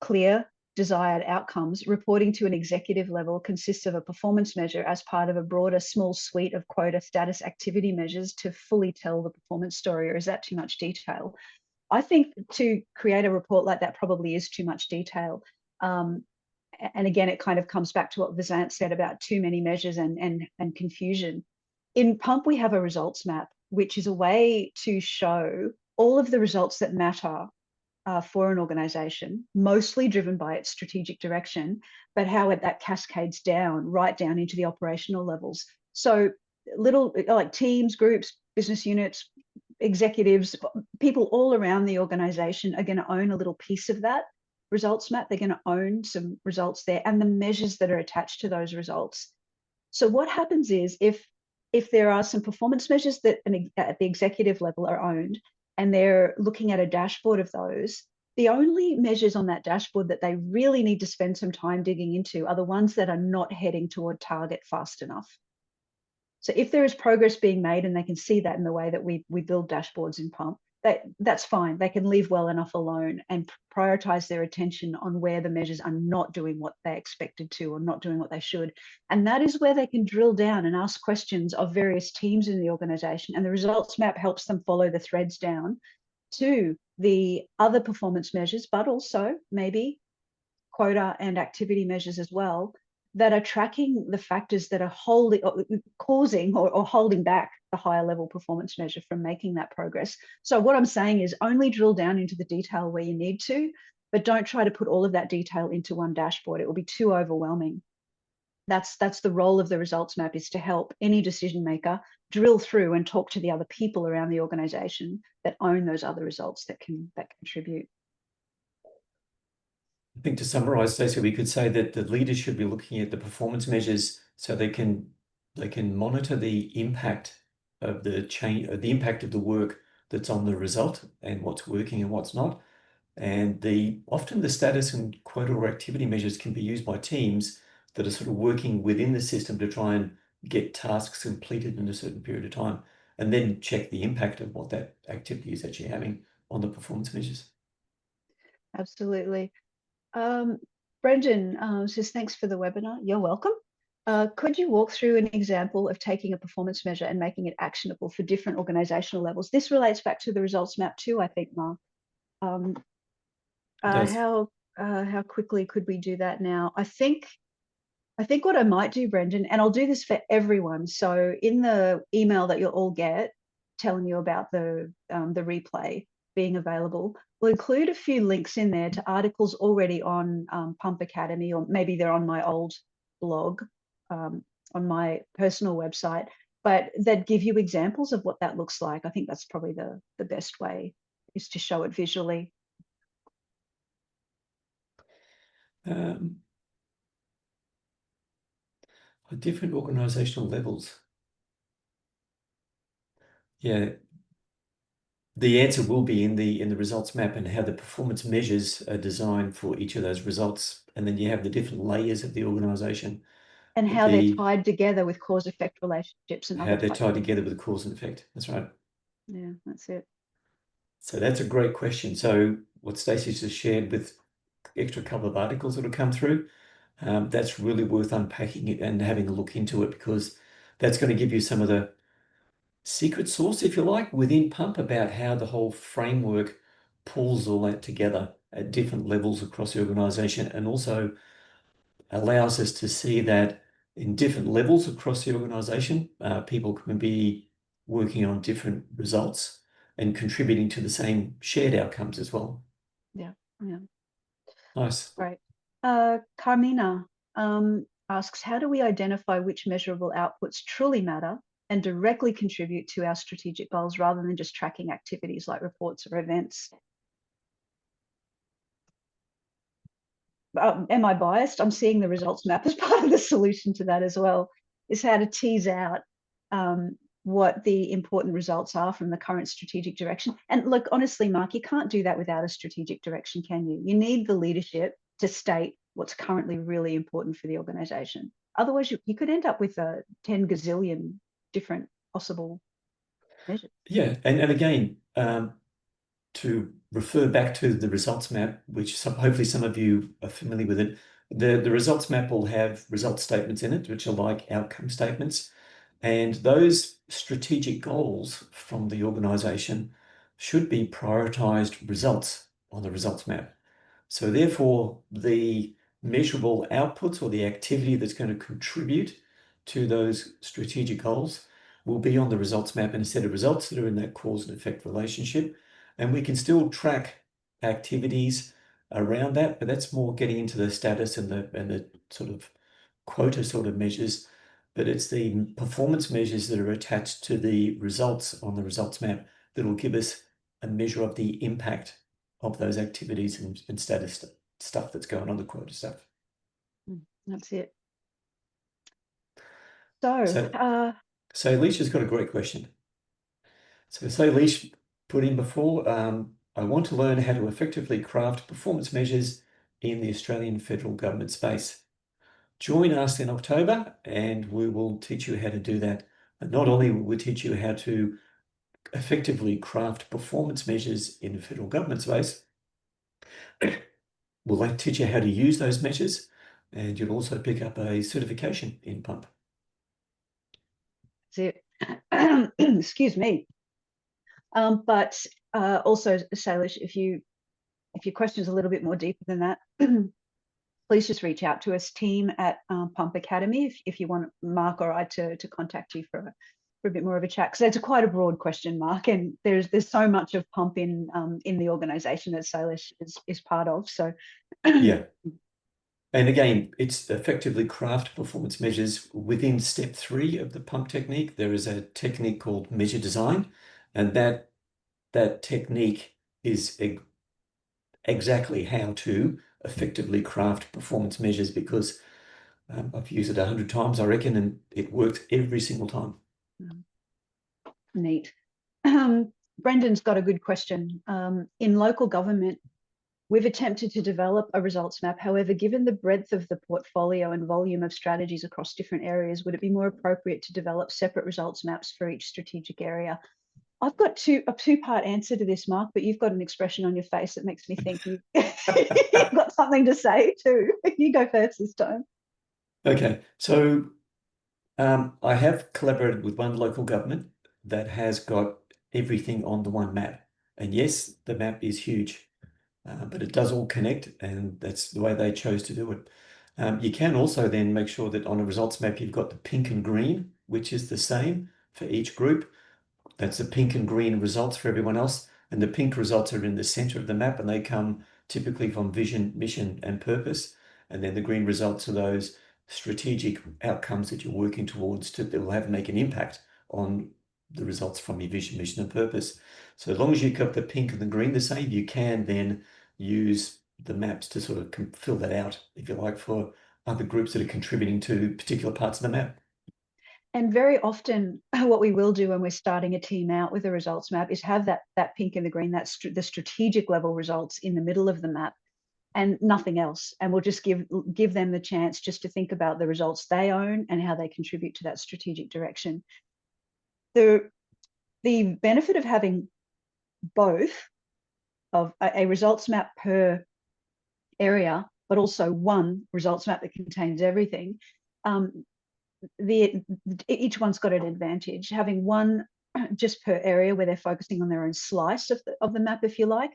clear desired outcomes, reporting to an executive level consists of a performance measure as part of a broader small suite of quota status activity measures to fully tell the performance story, or is that too much detail? I think to create a report like that probably is too much detail. And again, it kind of comes back to what Vasant said about too many measures and confusion. In Pump, we have a results map, which is a way to show all of the results that matter for an organization, mostly driven by its strategic direction, but how that cascades down, right down into the operational levels. So little like teams, groups, business units, executives, people all around the organization are going to own a little piece of that results map. They're going to own some results there and the measures that are attached to those results. So what happens is if there are some performance measures that at the executive level are owned and they're looking at a dashboard of those, the only measures on that dashboard that they really need to spend some time digging into are the ones that are not heading toward target fast enough. So if there is progress being made and they can see that in the way that we build dashboards in Pump, that's fine. They can leave well enough alone and prioritize their attention on where the measures are not doing what they expected to or not doing what they should. And that is where they can drill down and ask questions of various teams in the organization. And the results map helps them follow the threads down to the other performance measures, but also maybe quota and activity measures as well, that are tracking the factors that are causing or holding back the higher level performance measure from making that progress. So what I'm saying is only drill down into the detail where you need to, but don't try to put all of that detail into one dashboard. It will be too overwhelming. That's the role of the results map, is to help any decision maker drill through and talk to the other people around the organization that own those other results that contribute. I think to summarize, Stacey, we could say that the leaders should be looking at the performance measures so they can monitor the impact of the change, the impact of the work that's on the result and what's working and what's not. And often the status and quota or activity measures can be used by teams that are sort of working within the system to try and get tasks completed in a certain period of time, and then check the impact of what that activity is actually having on the performance measures. Absolutely. Brendan says, thanks for the webinar. You're welcome. Could you walk through an example of taking a performance measure and making it actionable for different organizational levels? This relates back to the results map too, I think, Mark. How quickly could we do that now? I think what I might do, Brendan, and I'll do this for everyone. So in the email that you'll all get telling you about the replay being available, we'll include a few links in there to articles already on Pump Academy, or maybe they're on my old blog, on my personal website, but that give you examples of what that looks like. I think that's probably the best way, is to show it visually. Different organizational levels. Yeah, the answer will be in the results map and how the performance measures are designed for each of those results. And then you have the different layers of the organization. And how they're tied together with cause-effect relationships and how they're tied together with the cause and effect. That's right. Yeah, that's it. So that's a great question. So what Stacey's just shared with extra couple of articles that will come through, that's really worth unpacking it and having a look into it, because that's going to give you some of the secret sauce, if you like, within Pump about how the whole framework pulls all that together at different levels across the organization, and also allows us to see that in different levels across the organisation. People can be working on different results and contributing to the same shared outcomes as well. Yeah, yeah. Nice. Great. Carmina asks, how do we identify which measurable outputs truly matter and directly contribute to our strategic goals rather than just tracking activities like reports or events? Am I biased? I'm seeing the results map as part of the solution to that as well, is how to tease out what the important results are from the current strategic direction. And look, honestly, Mark, you can't do that without a strategic direction, can you? You need the leadership to state what's currently really important for the organization. Otherwise, you could end up with 10 gazillion different possible measures. Yeah, and again, to refer back to the results map, which hopefully some of you are familiar with it, the results map will have result statements in it, which are like outcome statements. And those strategic goals from the organisation should be prioritised results on the results map. So therefore, the measurable outputs or the activity that's going to contribute to those strategic goals will be on the results map and a set of results that are in that cause and effect relationship. And we can still track activities around that, but that's more getting into the status and the sort of quota sort of measures. But it's the performance measures that are attached to the results on the results map that will give us a measure of the impact of those activities and status stuff that's going on, the quota stuff. That's it. So, So Alicia's got a great question. So Alicia put in before, I want to learn how to effectively craft performance measures in the Australian federal government space. Join us in October and we will teach you how to do that. And not only will we teach you how to effectively craft performance measures in the federal government space, we'll teach you how to use those measures, and you'll also pick up a certification in pump. that's it. Excuse me. But also, Salish, if your question's a little bit more deeper than that, please just reach out to us, team at Pump Academy, if you want Mark or I to contact you for a bit more of a chat, because it's quite a broad question, Mark, and there's so much of Pump in the organisation that Salish is part of. So yeah. And again, it's effectively craft performance measures within step 3 of the pump technique. There is a technique called measure design, and that technique is exactly how to effectively craft performance measures, because I've used it 100 times, I reckon, and it works every single time. Neat. Brendan's got a good question. In local government, we've attempted to develop a results map. However, given the breadth of the portfolio and volume of strategies across different areas, would it be more appropriate to develop separate results maps for each strategic area? I've got a two-part answer to this, Mark, but you've got an expression on your face that makes me think you've got something to say too. You go first this time. Okay, so I have collaborated with one local government that has got everything on the one map. And yes, the map is huge, but it does all connect, and that's the way they chose to do it. You can also then make sure that on a results map, you've got the pink and green, which is the same for each group. That's the pink and green results for everyone else. And the pink results are in the center of the map, and they come typically from vision, mission, and purpose. And then the green results are those strategic outcomes that you're working towards that will have make an impact on the results from your vision, mission, and purpose. So as long as you've got the pink and the green the same, you can then use the maps to sort of fill that out, if you like, for other groups that are contributing to particular parts of the map. And very often what we will do when we're starting a team out with a results map is have that pink and the green, that's the strategic level results in the middle of the map and nothing else. And we'll just give them the chance just to think about the results they own and how they contribute to that strategic direction. The benefit of having both of a results map per area, but also one results map that contains everything, each one's got an advantage. Having one just per area where they're focusing on their own slice of the map, if you like,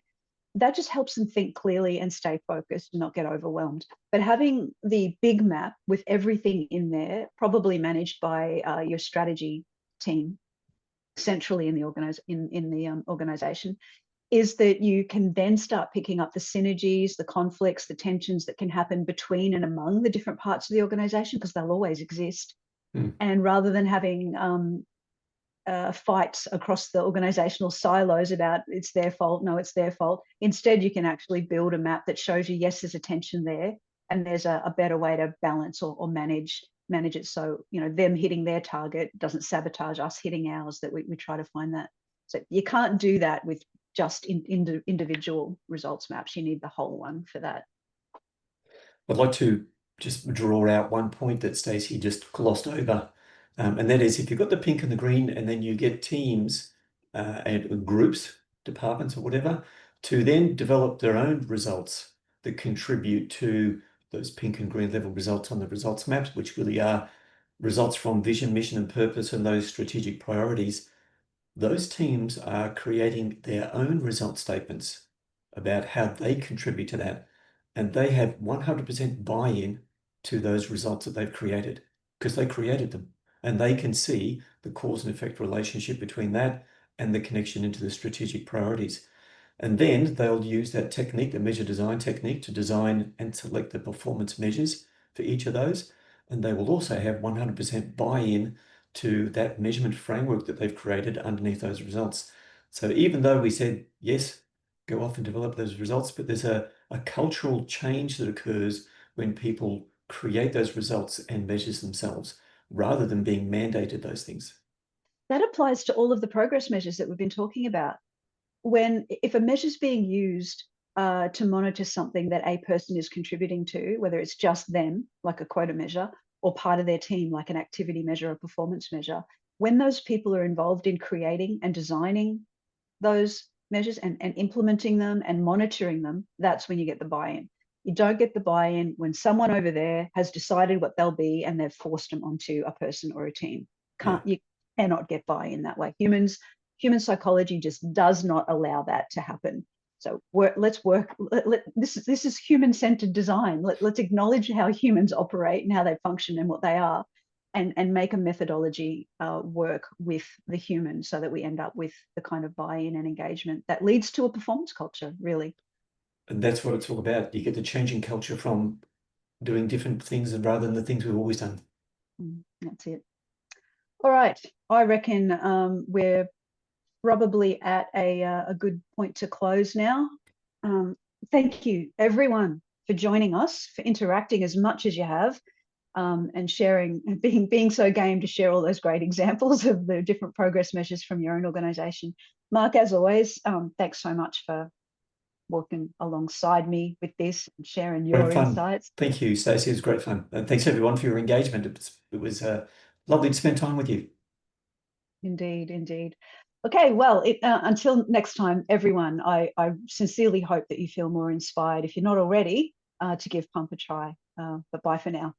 that just helps them think clearly and stay focused and not get overwhelmed. But having the big map with everything in there, probably managed by your strategy team centrally in the organization, is that you can then start picking up the synergies, the conflicts, the tensions that can happen between and among the different parts of the organization, because they'll always exist. And rather than having fights across the organizational silos about it's their fault, no, it's their fault. Instead, you can actually build a map that shows you, yes, there's a tension there, and there's a better way to balance or manage it. So, them hitting their target doesn't sabotage us hitting ours, that we try to find that. So you can't do that with just individual results maps. You need the whole one for that. I'd like to just draw out one point that Stacey just glossed over, and that is if you've got the pink and the green, and then you get teams and groups, departments or whatever, to then develop their own results that contribute to those pink and green level results on the results maps, which really are results from vision, mission, and purpose, and those strategic priorities. Those teams are creating their own result statements about how they contribute to that. And they have 100% buy-in to those results that they've created because they created them. And they can see the cause and effect relationship between that and the connection into the strategic priorities. And then they'll use that technique, the measure design technique, to design and select the performance measures for each of those. And they will also have 100% buy-in to that measurement framework that they've created underneath those results. So even though we said, yes, go off and develop those results, but there's a cultural change that occurs when people create those results and measures themselves rather than being mandated those things. That applies to all of the progress measures that we've been talking about. If a measure is being used to monitor something that a person is contributing to, whether it's just them, like a quota measure, or part of their team, like an activity measure or performance measure, when those people are involved in creating and designing those measures and implementing them and monitoring them, that's when you get the buy-in. You don't get the buy-in when someone over there has decided what they'll be and they've forced them onto a person or a team. You cannot get buy-in that way. Human psychology just does not allow that to happen. So let's work. This is human-centered design. Let's acknowledge how humans operate and how they function and what they are, and make a methodology work with the human so that we end up with the kind of buy-in and engagement that leads to a performance culture, really. And that's what it's all about. You get the changing culture from doing different things rather than the things we've always done. That's it. All right. I reckon we're probably at a good point to close now. Thank you, everyone, for joining us, for interacting as much as you have, and sharing, being so game to share all those great examples of the different progress measures from your own organisation. Mark, as always, thanks so much for working alongside me with this and sharing your insights. Thank you, Stacey. It was great fun. And thanks everyone for your engagement. It was lovely to spend time with you. Indeed, indeed. Okay, well, until next time, everyone, I sincerely hope that you feel more inspired, if you're not already, to give Pump a try. But bye for now.